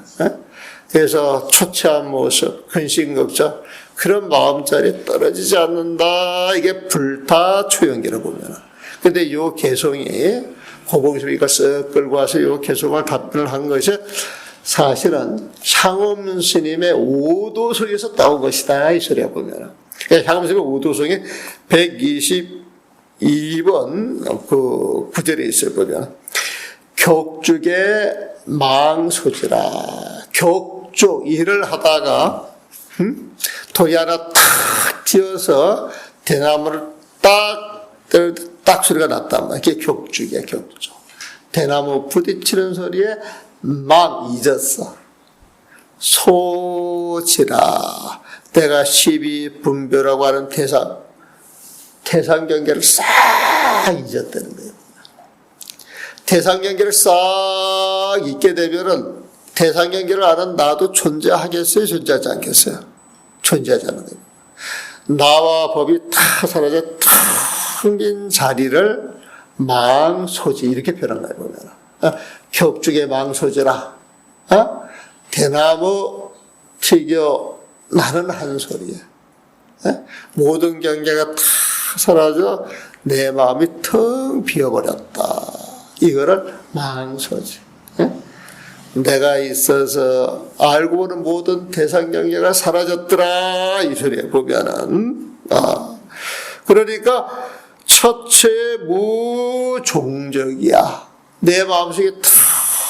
그래서 초췌한 모습, 근심 걱정, 그런 마음자리에 떨어지지 않는다. 이게 불타초연기를 보면. 근데 이 개성이 고봉수리가 쓱 끌고 와서 이 개성을 답변을 한 것이 사실은 향엄 스님의 오도성에서 나온 것이다, 이 소리야 보면. 그러니까 향엄 스님의 오도성이 122번 그 구절에 있어요, 보면. 격죽의 망소지라. 격죽, 일을 하다가, 돌이 하나 탁 튀어서 대나무를 딱 소리가 났단 말이야. 그게 격죽이야, 격죽. 대나무 부딪히는 소리에 막 잊었어. 소지라. 내가 12분별하고 하는 태상경계를 싹 잊었다는 거예요. 태상경계를 싹 잊게 되면은 태상경계를 아는 나도 존재하겠어요? 존재하지 않겠어요? 존재하지 않는 거예요. 나와 법이 다 사라져 텅 빈 자리를 망소지, 이렇게 표현한 거예요, 보면. 격죽의 망소지라. 대나무 튀겨 나는 한 소리에. 모든 경계가 다 사라져 내 마음이 텅 비어버렸다. 이거를 망소지. 내가 있어서 알고 보는 모든 대상 경계가 사라졌더라, 이 소리에 보면은. 그러니까 첫째 무종적이야. 내 마음속에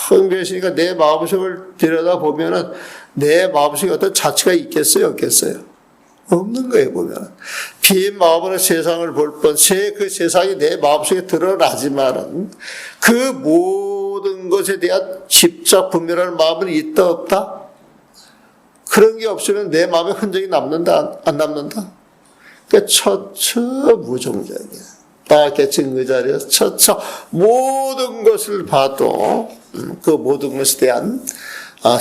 텅 비었으니까 내 마음속을 들여다보면은 내 마음속에 어떤 자체가 있겠어요, 없겠어요? 없는 거예요, 보면. 빈 마음으로 세상을 볼 뻔, 그 세상이 내 마음속에 드러나지만은 그 모든 것에 대한 집착, 분별하는 마음은 있다, 없다? 그런 게 없으면 내 마음에 흔적이 남는다, 안 남는다? 그러니까 처처 무종적이야. 나게 증거 자리에서 처처 모든 것을 봐도 그 모든 것에 대한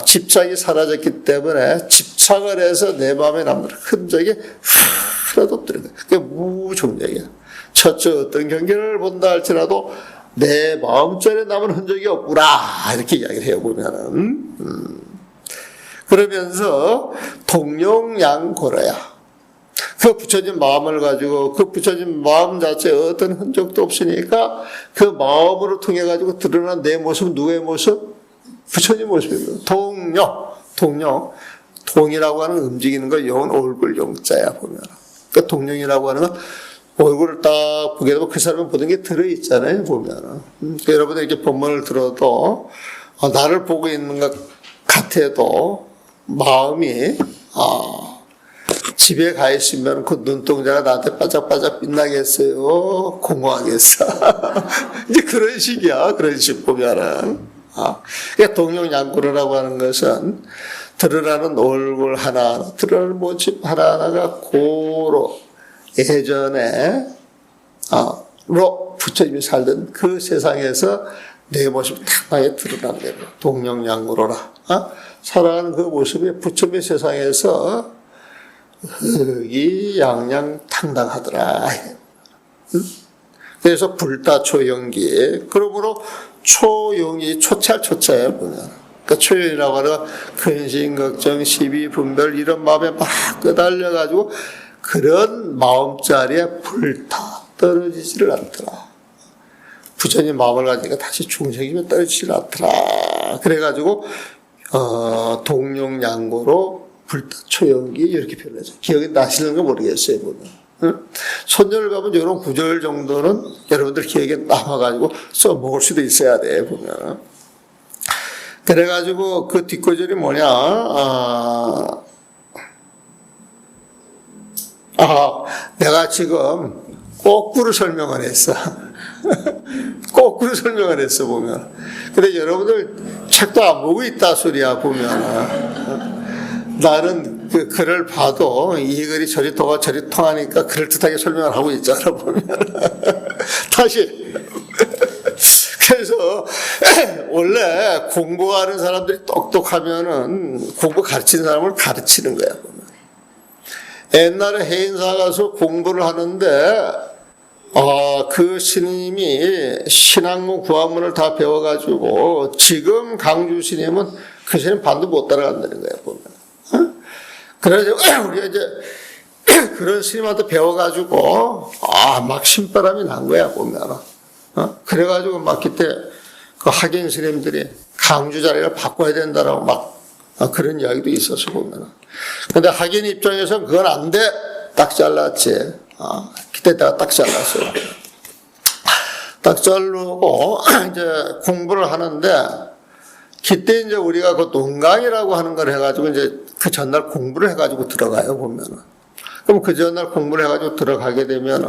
집착이 사라졌기 때문에 집착을 해서 내 마음에 남는 흔적이 하나도 없더라. 그게 무종적이야. 첫째 어떤 경계를 본다 할지라도 내 마음자리에 남은 흔적이 없구나, 이렇게 이야기를 해요, 보면은. 그러면서 동룡양고라야. 그 부처진 마음을 가지고 그 부처진 마음 자체에 어떤 흔적도 없으니까 그 마음으로 통해 가지고 드러난 내 모습은 누구의 모습? 부처님 모습입니다. 동이라고 하는 움직이는 거 영은 얼굴 영자야, 보면. 그러니까 동룡이라고 하는 건 얼굴을 딱 보게 되면 그 사람은 모든 게 들어있잖아요, 보면. 그러니까 여러분들 이렇게 본문을 들어도 나를 보고 있는 것 같아도 마음이 집에 가 있으면 그 눈동자가 나한테 바짝바짝 빛나겠어요? 공허하겠어? 이제 그런 식이야, 그런 식 보면은. 그러니까 동룡양구라고 하는 것은 드러나는 얼굴 하나하나, 드러나는 모습 하나하나가 고로 예전에 부처님이 살던 그 세상에서 내 모습이 탁하게 드러난 대로 동룡양구로라. 살아가는 그 모습이 부처님의 세상에서 흑이양양탕당하더라. 그래서 불다초용기. 그러므로 초용이 초찰 초차예요, 보면. 그러니까 초용이라고 하는 근심, 걱정, 시비, 분별 이런 마음에 막 끄달려가지고 그런 마음자리에 불타 떨어지지를 않더라. 부처님 마음을 가지니까 다시 중생이면 떨어지지를 않더라. 그래가지고 동룡양고로 불타초용기 이렇게 표현해서 기억이 나시는 거 모르겠어요, 보면. 손녀를 가면 이런 구절 정도는 여러분들 기억에 남아가지고 써먹을 수도 있어야 돼, 보면. 그래가지고 그 뒷구절이 뭐냐, 내가 지금 거꾸로 설명을 했어. 거꾸로 설명을 했어, 보면. 근데 여러분들 책도 안 보고 있다 소리야, 보면. 나는 그 글을 봐도 이 글이 저리 통하니까 그럴듯하게 설명을 하고 있잖아, 보면. 다시. 그래서 원래 공부하는 사람들이 똑똑하면은 공부 가르치는 사람을 가르치는 거야, 보면. 옛날에 해인사 가서 공부를 하는데 그 스님이 신학문 구학문을 다 배워가지고 지금 강주 스님은 그 스님 반도 못 따라간다는 거야, 보면. 그래서 우리가 이제 그런 스님한테 배워가지고 막 신바람이 난 거야, 보면. 그래가지고 막 그때 그 학연 스님들이 강주 자리를 바꿔야 된다라고 막 그런 이야기도 있었어 보면은. 근데 학인 입장에서는 그건 안 돼. 딱 잘랐지. 그때 내가 딱 잘랐어요. 딱 자르고 이제 공부를 하는데 그때 이제 우리가 그 논강이라고 하는 걸 해가지고 이제 그 전날 공부를 해가지고 들어가요 보면은. 그럼 그 전날 공부를 해가지고 들어가게 되면은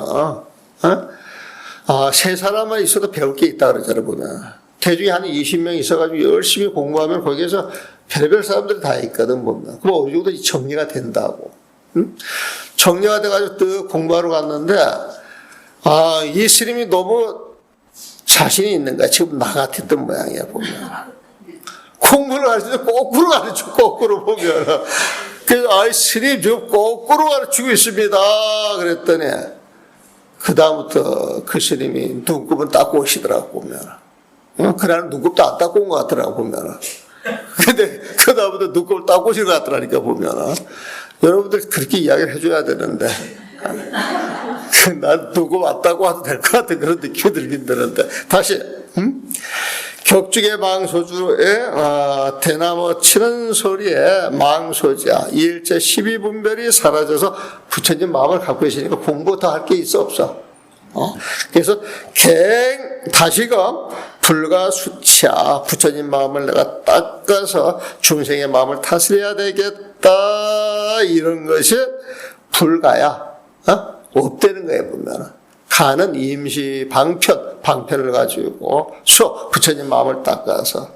세 사람만 있어도 배울 게 있다 그러잖아요 보면. 대중에 한 20명 있어가지고 열심히 공부하면 거기에서 별의별 사람들이 다 있거든 보면. 그럼 어느 정도 정리가 된다고. 응? 정리가 돼가지고 또 공부하러 갔는데 이 스님이 너무 자신이 있는 거야. 지금 나 같았던 모양이야 보면. 공부를 가르치는데 거꾸로 가르쳐 거꾸로 보면. 그래서 스님 지금 거꾸로 가르치고 있습니다. 그랬더니 그 다음부터 그 스님이 눈곱은 닦고 오시더라고 보면. 그날은 눈곱도 안 닦고 온 것 같더라고 보면. 근데 그 다음부터 눈곱을 닦고 오신 것 같더라니까 보면. 여러분들 그렇게 이야기를 해줘야 되는데 난 눈곱 안 닦고 와도 될 것 같은 그런 느낌이 들긴 드는데 다시 격주의 망소주에 대나무 치는 소리에 망소자 일제 12분별이 사라져서 부처님 마음을 갖고 계시니까 공부 더 할 게 있어 없어? 그래서 다시금 불가수치야 부처님 마음을 내가 닦아서 중생의 마음을 다스려야 되겠다 이런 것이 불가야 없다는 거예요 보면. 가는 임시 방편을 가지고 부처님 마음을 닦아서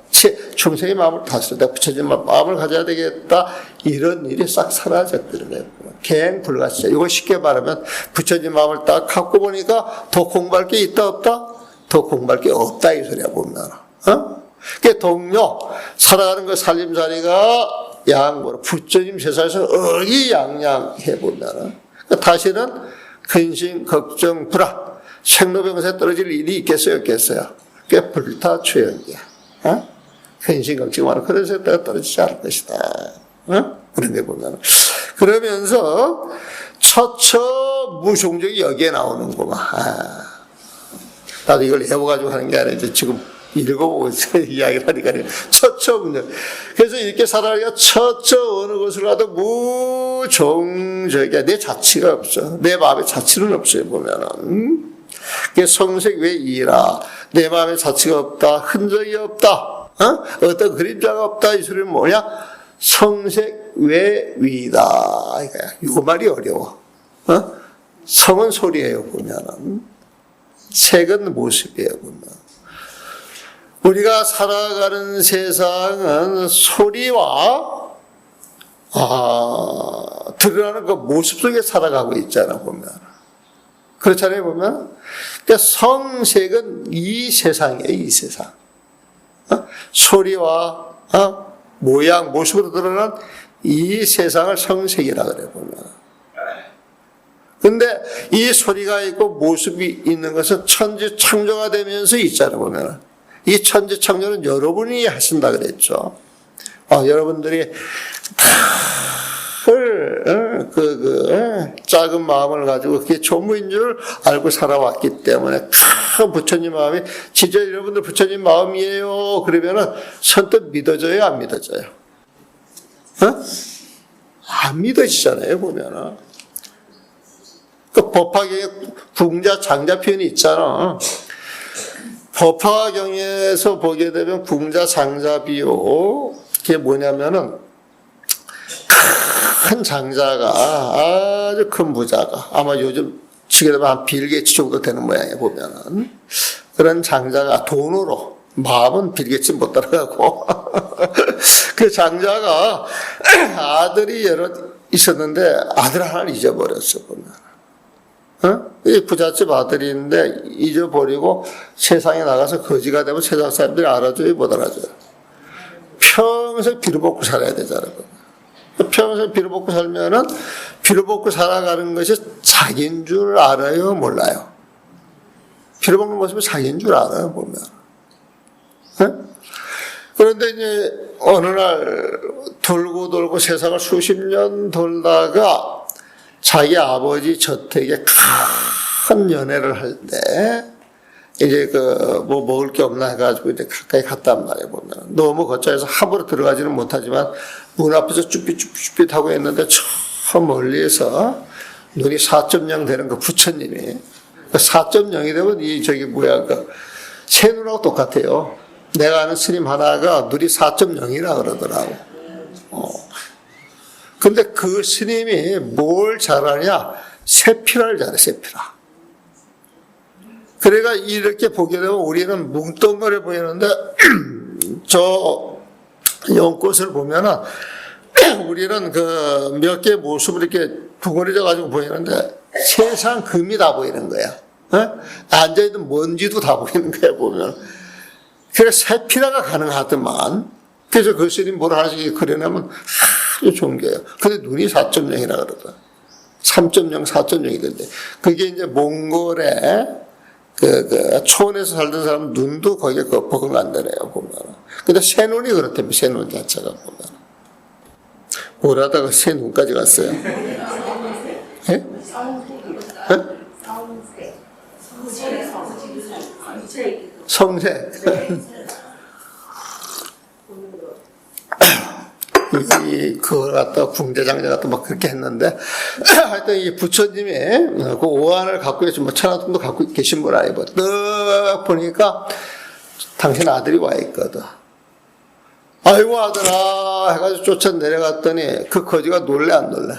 중생의 마음을 다스려야 부처님 마음을 가져야 되겠다 이런 일이 싹 사라졌다는 거예요. 갱불가수치야. 이걸 쉽게 말하면 부처님 마음을 딱 갖고 보니까 더 공부할 게 있다 없다? 더 공부할 게 없다 이 소리야 보면. 그 동료 살아가는 그 살림살이가 양보로 부처님 세상에서 의기양양해 보면 다시는 근심, 걱정, 불안, 생로병사에 떨어질 일이 있겠어요, 없겠어요? 그게 불타초연이야. 근심, 걱정, 많은 그런 세대가 떨어지지 않을 것이다. 그런 데 보면. 그러면서 처처무종적이 여기에 나오는구만. 나도 이걸 외워가지고 하는 게 아니라 이제 지금 읽어보고 있어요. 이야기를 하니까. 처처무종. 그래서 이렇게 살아가니까 처처 어느 곳을 가도 무종적이야. 내 자치가 없어. 내 마음에 자치는 없어요, 보면은. 그게 성색 외이라. 내 마음에 자치가 없다. 흔적이 없다. 어떤 그림자가 없다. 이 소리는 뭐냐? 성색 외위다. 이거 말이 어려워. 성은 소리예요, 보면은. 색은 모습이에요, 보면. 우리가 살아가는 세상은 소리와 드러나는 그 모습 속에 살아가고 있잖아 보면. 그렇잖아요 보면. 그러니까 성색은 이 세상이에요. 이 세상. 소리와 모양 모습으로 드러난 이 세상을 성색이라 그래 보면. 근데 이 소리가 있고 모습이 있는 것은 천지 창조가 되면서 있잖아 보면. 이 천지 창조는 여러분이 하신다 그랬죠. 여러분들이 작은 마음을 가지고 그게 조무인 줄 알고 살아왔기 때문에 큰 부처님 마음이 진짜 여러분들 부처님 마음이에요. 그러면은 선뜻 믿어져요, 안 믿어져요? 안 믿어지잖아요, 보면은. 그 법화경에 궁자 장자 표현이 있잖아. 법화경에서 보게 되면 궁자 장자비요. 그게 뭐냐면은 큰 장자가 아주 큰 부자가 아마 요즘 치게 되면 한 빌 게이츠 정도 되는 모양이에요 보면은. 그런 장자가 돈으로 마음은 빌 게이츠 못 따라가고 그 장자가 아들이 여러 있었는데 아들 하나를 잊어버렸어 보면. 이 부잣집 아들인데 잊어버리고 세상에 나가서 거지가 되면 세상 사람들이 알아줘요, 못 알아줘요? 평생 빌어먹고 살아야 되잖아. 평생 빌어먹고 살면은 빌어먹고 살아가는 것이 자기인 줄 알아요, 몰라요? 빌어먹는 모습이 자기인 줄 알아요, 보면. 그런데 이제 어느 날 돌고 세상을 수십 년 돌다가 자기 아버지 저택에 큰 연회를 할 때 이제 뭐 먹을 게 없나 해가지고 이제 가까이 갔단 말이에요, 보면. 너무 거쳐서 함부로 들어가지는 못하지만 문 앞에서 쭈삣쭈삣쭈삣 하고 있는데 저 멀리에서 눈이 4.0 되는 그 부처님이 4.0이 되면 새 눈하고 똑같아요. 내가 아는 스님 하나가 눈이 4.0이라 그러더라고. 근데 그 스님이 뭘 잘하냐? 세피라를 잘해, 세피라. 그래가 이렇게 보게 되면 우리는 뭉뚱그려 보이는데, 저 연꽃을 보면은, 우리는 몇 개의 모습을 이렇게 둥그러져 가지고 보이는데, 세상 금이 다 보이는 거야. 앉아있는 먼지도 다 보이는 거야, 보면. 그래서 세피라가 가능하더만, 그래서 그 스님 뭘 하나씩 그려내면 아주 좋은 거예요. 근데 눈이 4.0이라 그러더라. 3.0, 4.0이던데. 그게 이제 몽골의 초원에서 살던 사람 눈도 거기에 버금간다네요, 보면. 근데 새 눈이 그렇다며, 새 눈 자체가 보면. 뭘 하다가 새 눈까지 갔어요. 예? 성색. 그걸 갖다 궁대장자 갖다 막 그렇게 했는데, 하여튼 이 부처님이 그 오한을 갖고 계신, 천하통도 갖고 계신 분 아니고, 딱 보니까 당신 아들이 와 있거든. 아이고 아들아 해가지고 쫓아 내려갔더니 그 거지가 놀래 안 놀래?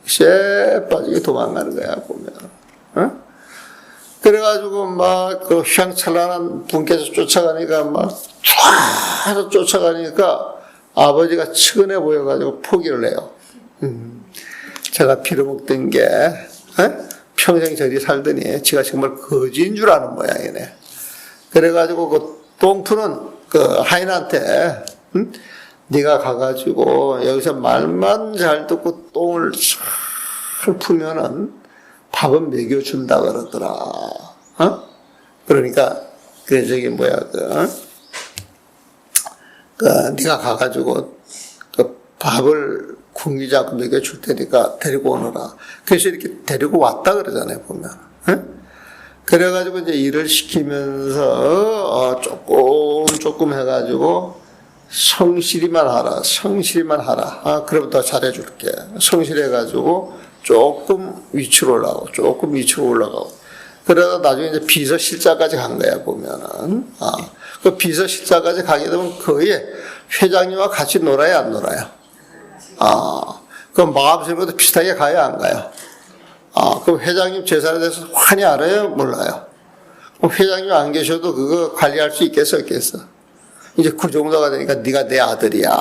쎄 빠지게 도망가는 거야, 보면. 응? 그래가지고 막 그 휘황찬란한 분께서 쫓아가니까 막 쫙 해서 쫓아가니까 아버지가 측은해 보여가지고 포기를 해요. 제가 빌어먹던 게 평생 저리 살더니 지가 정말 거지인 줄 아는 모양이네. 그래가지고 그 똥푸는 그 하인한테 네가 가가지고 여기서 말만 잘 듣고 똥을 잘 풀면은 밥은 먹여준다 그러더라. 그러니까 네가 가가지고 그 밥을 굶기지 않고 먹여줄 테니까 데리고 오너라. 그래서 이렇게 데리고 왔다 그러잖아요, 보면. 그래가지고 이제 일을 시키면서 조금 해가지고 성실히만 하라. 그러면 더 잘해줄게. 성실해가지고 조금 위치로 올라가고. 그러다 나중에 이제 비서실장까지 간 거야, 보면은. 그 비서실장까지 가게 되면 거의 회장님과 같이 놀아야 안 놀아요? 그럼 마음속으로도 비슷하게 가야 안 가요? 그럼 회장님 재산에 대해서 환히 알아요? 몰라요? 그럼 회장님 안 계셔도 그거 관리할 수 있겠어, 없겠어? 이제 그 정도가 되니까 네가 내 아들이야.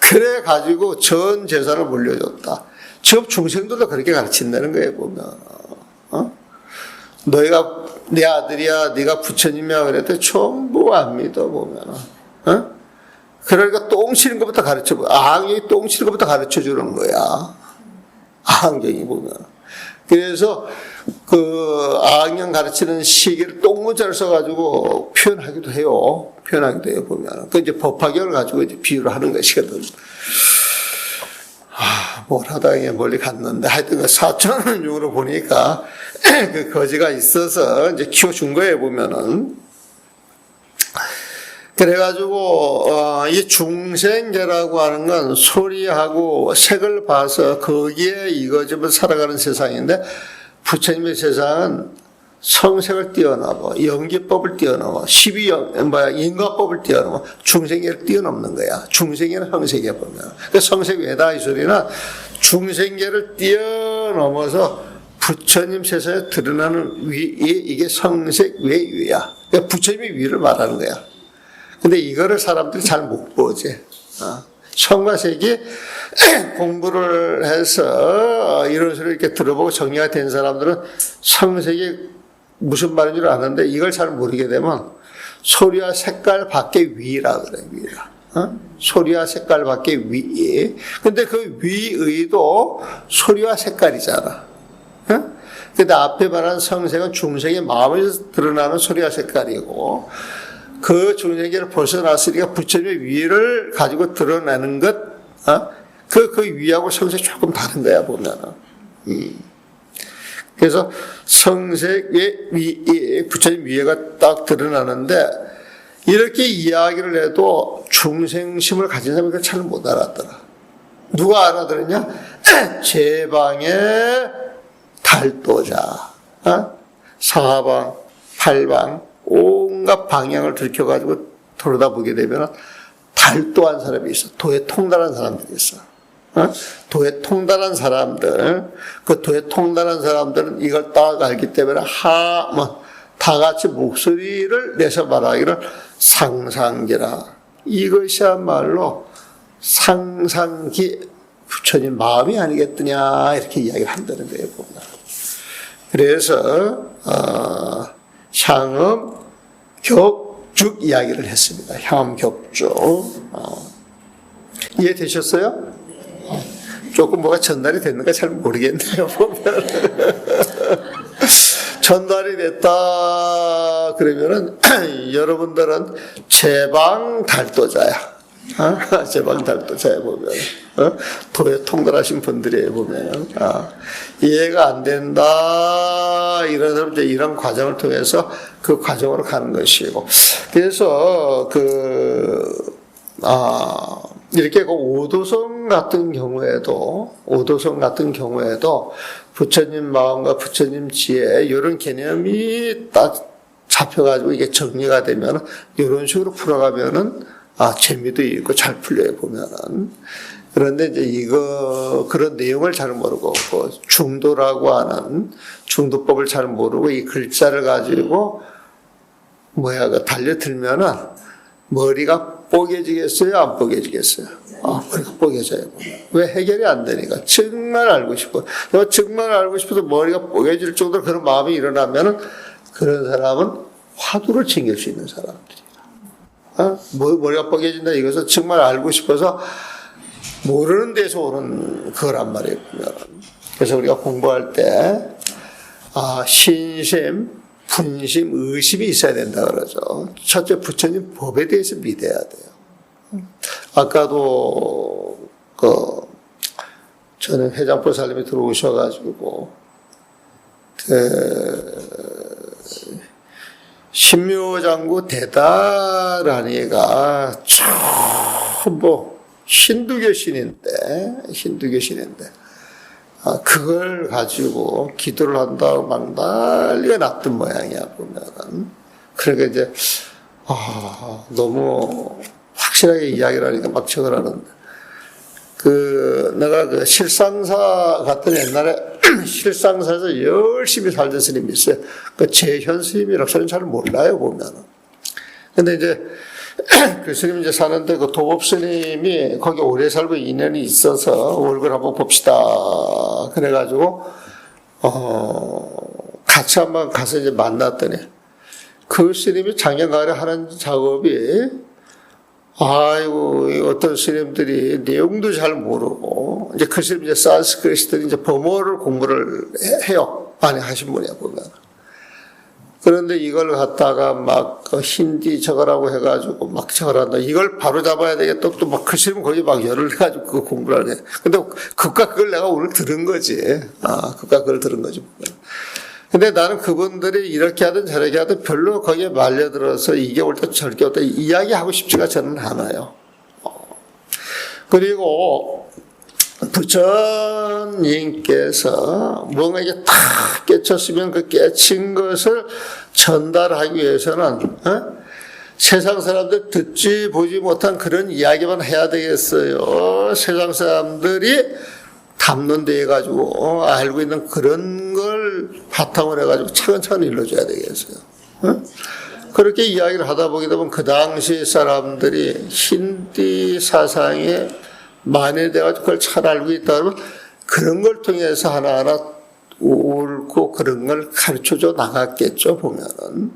그래 가지고 전 재산을 물려줬다. 지금 중생들도 그렇게 가르친다는 거예요, 보면. 너희가 내 아들이야, 네가 부처님이야 그랬더니 전부 안 믿어, 보면. 그러니까 똥 치는 것부터 아항경이 똥 치는 것부터 가르쳐 주는 거야. 아항경이 보면. 그래서 그 아항경 가르치는 시기를 똥문자를 써가지고 표현하기도 해요, 보면. 그 이제 법화경을 가지고 이제 비유를 하는 것이거든. 뭘 하다가 멀리 갔는데, 하여튼 그 4,000원용으로 보니까 그 거지가 있어서 이제 키워준 거예요, 보면은. 그래가지고, 이 중생계라고 하는 건 소리하고 색을 봐서 거기에 이거저거 살아가는 세상인데, 부처님의 세상은 성색을 뛰어넘어, 연기법을 뛰어넘어, 인과법을 뛰어넘어, 중생계를 뛰어넘는 거야. 중생계는 성색에 보면. 그 성색 외다 이 소리는 중생계를 뛰어넘어서 부처님 세상에 드러나는 이게 성색 외위야. 그러니까 부처님의 위를 말하는 거야. 근데 이거를 사람들이 잘 못 보지. 성과 색이 공부를 해서 이런 소리를 이렇게 들어보고 정리가 된 사람들은 성색이 무슨 말인 줄 아는데 이걸 잘 모르게 되면 소리와 색깔 밖의 위라 그래, 위라. 소리와 색깔 밖의 위. 근데 그 위의도 소리와 색깔이잖아. 근데 앞에 말한 성색은 중생의 마음에서 드러나는 소리와 색깔이고, 그 중생계를 벗어났으니까 부처님의 위를 가지고 드러내는 것, 그 위하고 성색이 조금 다른 거야, 보면은. 그래서 성색의 위, 부처님 위에가 딱 드러나는데 이렇게 이야기를 해도 중생심을 가진 사람이 그걸 잘 못 알아들어. 누가 알아들었냐? 제방의 달도자. 사방, 팔방, 온갖 방향을 들켜가지고 돌아다보게 되면 달도한 사람이 있어. 도에 통달한 사람들이 있어. 도에 통달한 사람들, 그 도에 통달한 사람들은 이걸 딱 알기 때문에 다 같이 목소리를 내서 말하기를 상상기라. 이것이야말로 상상기 부처님 마음이 아니겠느냐 이렇게 이야기를 한다는 거예요. 보면. 그래서 향음 격죽 이야기를 했습니다. 향음 격죽. 이해되셨어요? 조금 뭐가 전달이 됐는가 잘 모르겠네요. 보면. 전달이 됐다 그러면은 여러분들은 제방 달도자야. 제방 달도자에 보면 도에 통달하신 분들이 보면 이해가 안 된다 이런 사람 이제 이런 과정을 통해서 그 과정으로 가는 것이고 그래서 이렇게 오도성 같은 경우에도 부처님 마음과 부처님 지혜 이런 개념이 딱 잡혀가지고 이게 정리가 되면 이런 식으로 풀어가면은 재미도 있고 잘 풀려요 보면은. 그런데 이제 그런 내용을 잘 모르고 중도라고 하는 중도법을 잘 모르고 이 글자를 가지고 달려들면은 머리가 뽀개지겠어요? 안 뽀개지겠어요? 머리가 뽀개져요. 왜 해결이 안 되니까. 정말 알고 싶어. 정말 알고 싶어서 머리가 뽀개질 정도로 그런 마음이 일어나면은 그런 사람은 화두를 챙길 수 있는 사람들이야. 머리가 뽀개진다 이것은 정말 알고 싶어서 모르는 데서 오는 그거란 말이에요. 그래서 우리가 공부할 때, 신심, 분심, 의심이 있어야 된다 그러죠. 첫째, 부처님 법에 대해서 믿어야 돼요. 아까도, 저는 회장보살님이 들어오셔가지고, 신묘장구 대다라니가 전부 힌두교 신인데, 그걸 가지고 기도를 한다고 막 난리가 났던 모양이야, 보면은. 그러니까 이제, 너무 확실하게 이야기를 하니까 막 적으라는데. 내가 실상사 갔더니 옛날에 실상사에서 열심히 살던 스님이 있어요. 재현 스님이라고 저는 잘 몰라요, 보면은. 근데 이제, 그 스님 이제 사는데 그 도법 스님이 거기 오래 살고 인연이 있어서 얼굴 한번 봅시다. 그래가지고, 같이 한번 가서 이제 만났더니 그 스님이 작년가을에 하는 작업이 어떤 스님들이 내용도 잘 모르고 이제 그 스님 이제 산스크리트들이 이제 범어를 공부를 해요. 많이 하신 분이야, 보면. 그런데 이걸 갖다가 막 힌디 저거라고 해가지고 막 저거란다. 이걸 바로 잡아야 되겠다. 또 막 그 시험 거기 막 열을 해가지고 그 공부를 하네. 근데 그걸 내가 오늘 들은 거지. 그걸 들은 거지. 근데 나는 그분들이 이렇게 하든 저렇게 하든 별로 거기에 말려들어서 이게 옳다 저렇게 옳다 이야기하고 싶지가 저는 않아요. 그리고 부처님께서 뭔가 이게 탁 깨쳤으면 그 깨친 것을 전달하기 위해서는 세상 사람들 듣지 보지 못한 그런 이야기만 해야 되겠어요. 세상 사람들이 담론돼 가지고 알고 있는 그런 걸 바탕으로 해가지고 차근차근 일러줘야 되겠어요. 그렇게 이야기를 하다 보게 되면 그 당시 사람들이 힌디 사상에 만회돼가지고 그걸 잘 알고 있다 그러면 그런 걸 통해서 하나하나 옳고 그런 걸 가르쳐줘 나갔겠죠, 보면은.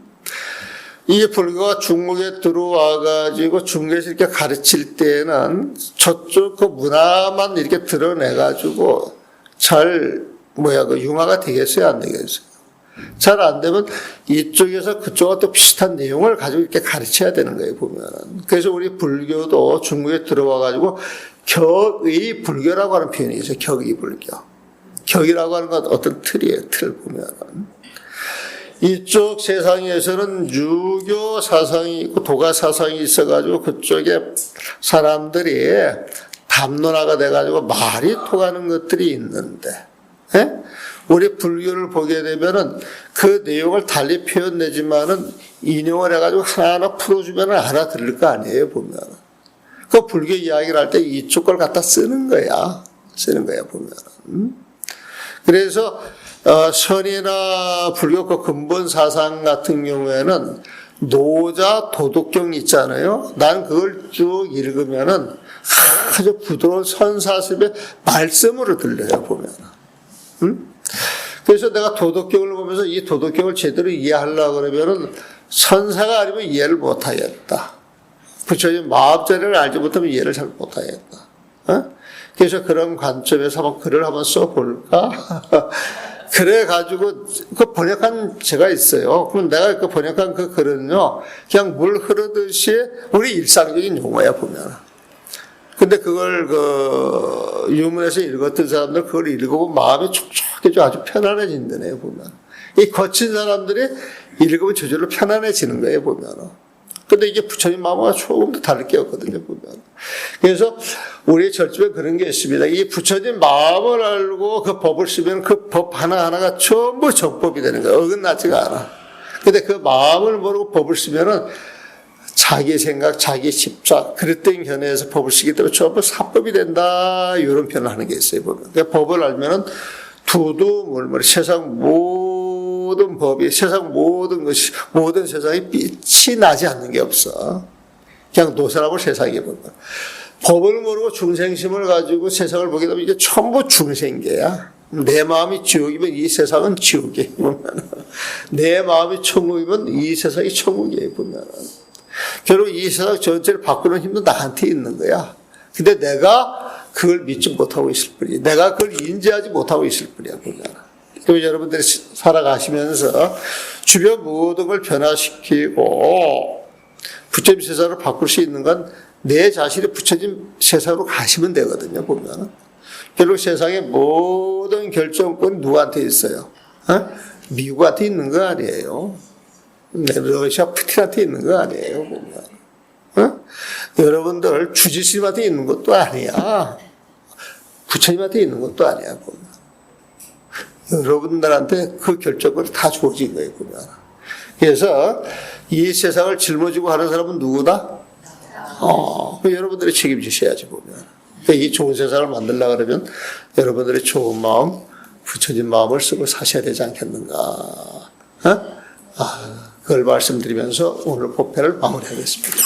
이게 불교가 중국에 들어와가지고 중국에서 이렇게 가르칠 때는 저쪽 그 문화만 이렇게 드러내가지고 융화가 되겠어요, 안 되겠어요? 잘 안 되면 이쪽에서 그쪽과 또 비슷한 내용을 가지고 이렇게 가르쳐야 되는 거예요, 보면은. 그래서 우리 불교도 중국에 들어와가지고 격의 불교라고 하는 표현이 있어요, 격의 불교. 격이라고 하는 건 어떤 틀이에요. 틀 보면은. 이쪽 세상에서는 유교 사상이 있고 도가 사상이 있어가지고 그쪽에 사람들이 담론화가 돼가지고 말이 통하는 것들이 있는데, 예? 우리 불교를 보게 되면은 그 내용을 달리 표현되지만은 인용을 해가지고 하나하나 풀어주면 알아들을 거 아니에요, 보면. 그 불교 이야기를 할 때 이쪽 걸 갖다 쓰는 거야. 보면. 그래서, 선이나 불교 그 근본 사상 같은 경우에는 노자 도덕경 있잖아요. 난 그걸 쭉 읽으면은 아주 부드러운 선사스의 말씀으로 들려요, 보면. 그래서 내가 도덕경을 보면서 이 도덕경을 제대로 이해하려고 그러면은 선사가 아니면 이해를 못하겠다. 부처님 마음자리를 알지 못하면 이해를 잘 못하겠다. 그래서 그런 관점에서 한번 글을 한번 써볼까? 그래가지고 그 번역한 제가 있어요. 그럼 내가 그 번역한 그 글은요, 그냥 물 흐르듯이 우리 일상적인 용어야, 보면. 근데 그걸 유문에서 읽었던 사람들 그걸 읽어보면 마음이 촉촉해져 아주 편안해진다네요, 보면. 이 거친 사람들이 읽으면 저절로 편안해지는 거예요, 보면. 근데 이게 부처님 마음과 조금 더 다를 게 없거든요, 보면. 그래서 우리 절집에 그런 게 있습니다. 이 부처님 마음을 알고 그 법을 쓰면 그 법 하나하나가 전부 정법이 되는 거예요. 어긋나지가 않아. 근데 그 마음을 모르고 법을 쓰면은 자기 생각, 자기 집착, 그랬던 견해에서 법을 쓰기 때문에 전부 사법이 된다. 이런 표현을 하는 게 있어요, 보면. 그러니까 법을 알면은 두두물물 세상 모든 법이, 세상 모든 것이, 모든 세상에 빛이 나지 않는 게 없어. 그냥 노사라고 세상에 보면. 법을 모르고 중생심을 가지고 세상을 보게 되면 이게 전부 중생계야. 내 마음이 지옥이면 이 세상은 지옥이에요, 보면. 내 마음이 천국이면 이 세상이 천국이에요, 보면. 결국 이 세상 전체를 바꾸는 힘도 나한테 있는 거야. 근데 내가 그걸 믿지 못하고 있을 뿐이야. 내가 그걸 인지하지 못하고 있을 뿐이야, 보면. 그럼 여러분들이 살아가시면서 주변 모든 걸 변화시키고 부처님 세상으로 바꿀 수 있는 건 내 자신이 부처님 세상으로 가시면 되거든요, 보면. 결국 세상의 모든 결정권이 누구한테 있어요? 미국한테 있는 거 아니에요. 러시아 푸틴한테 있는 거 아니에요, 보면. 여러분들 주지스님한테 있는 것도 아니야. 부처님한테 있는 것도 아니야, 보면. 여러분들한테 그 결정권이 다 주어진 거예요, 보면. 그래서 이 세상을 짊어지고 하는 사람은 누구다? 여러분들이 책임지셔야지, 보면. 그러니까 이 좋은 세상을 만들려고 그러면 여러분들의 좋은 마음, 부처진 마음을 쓰고 사셔야 되지 않겠는가. 그걸 말씀드리면서 오늘 법회를 마무리하겠습니다.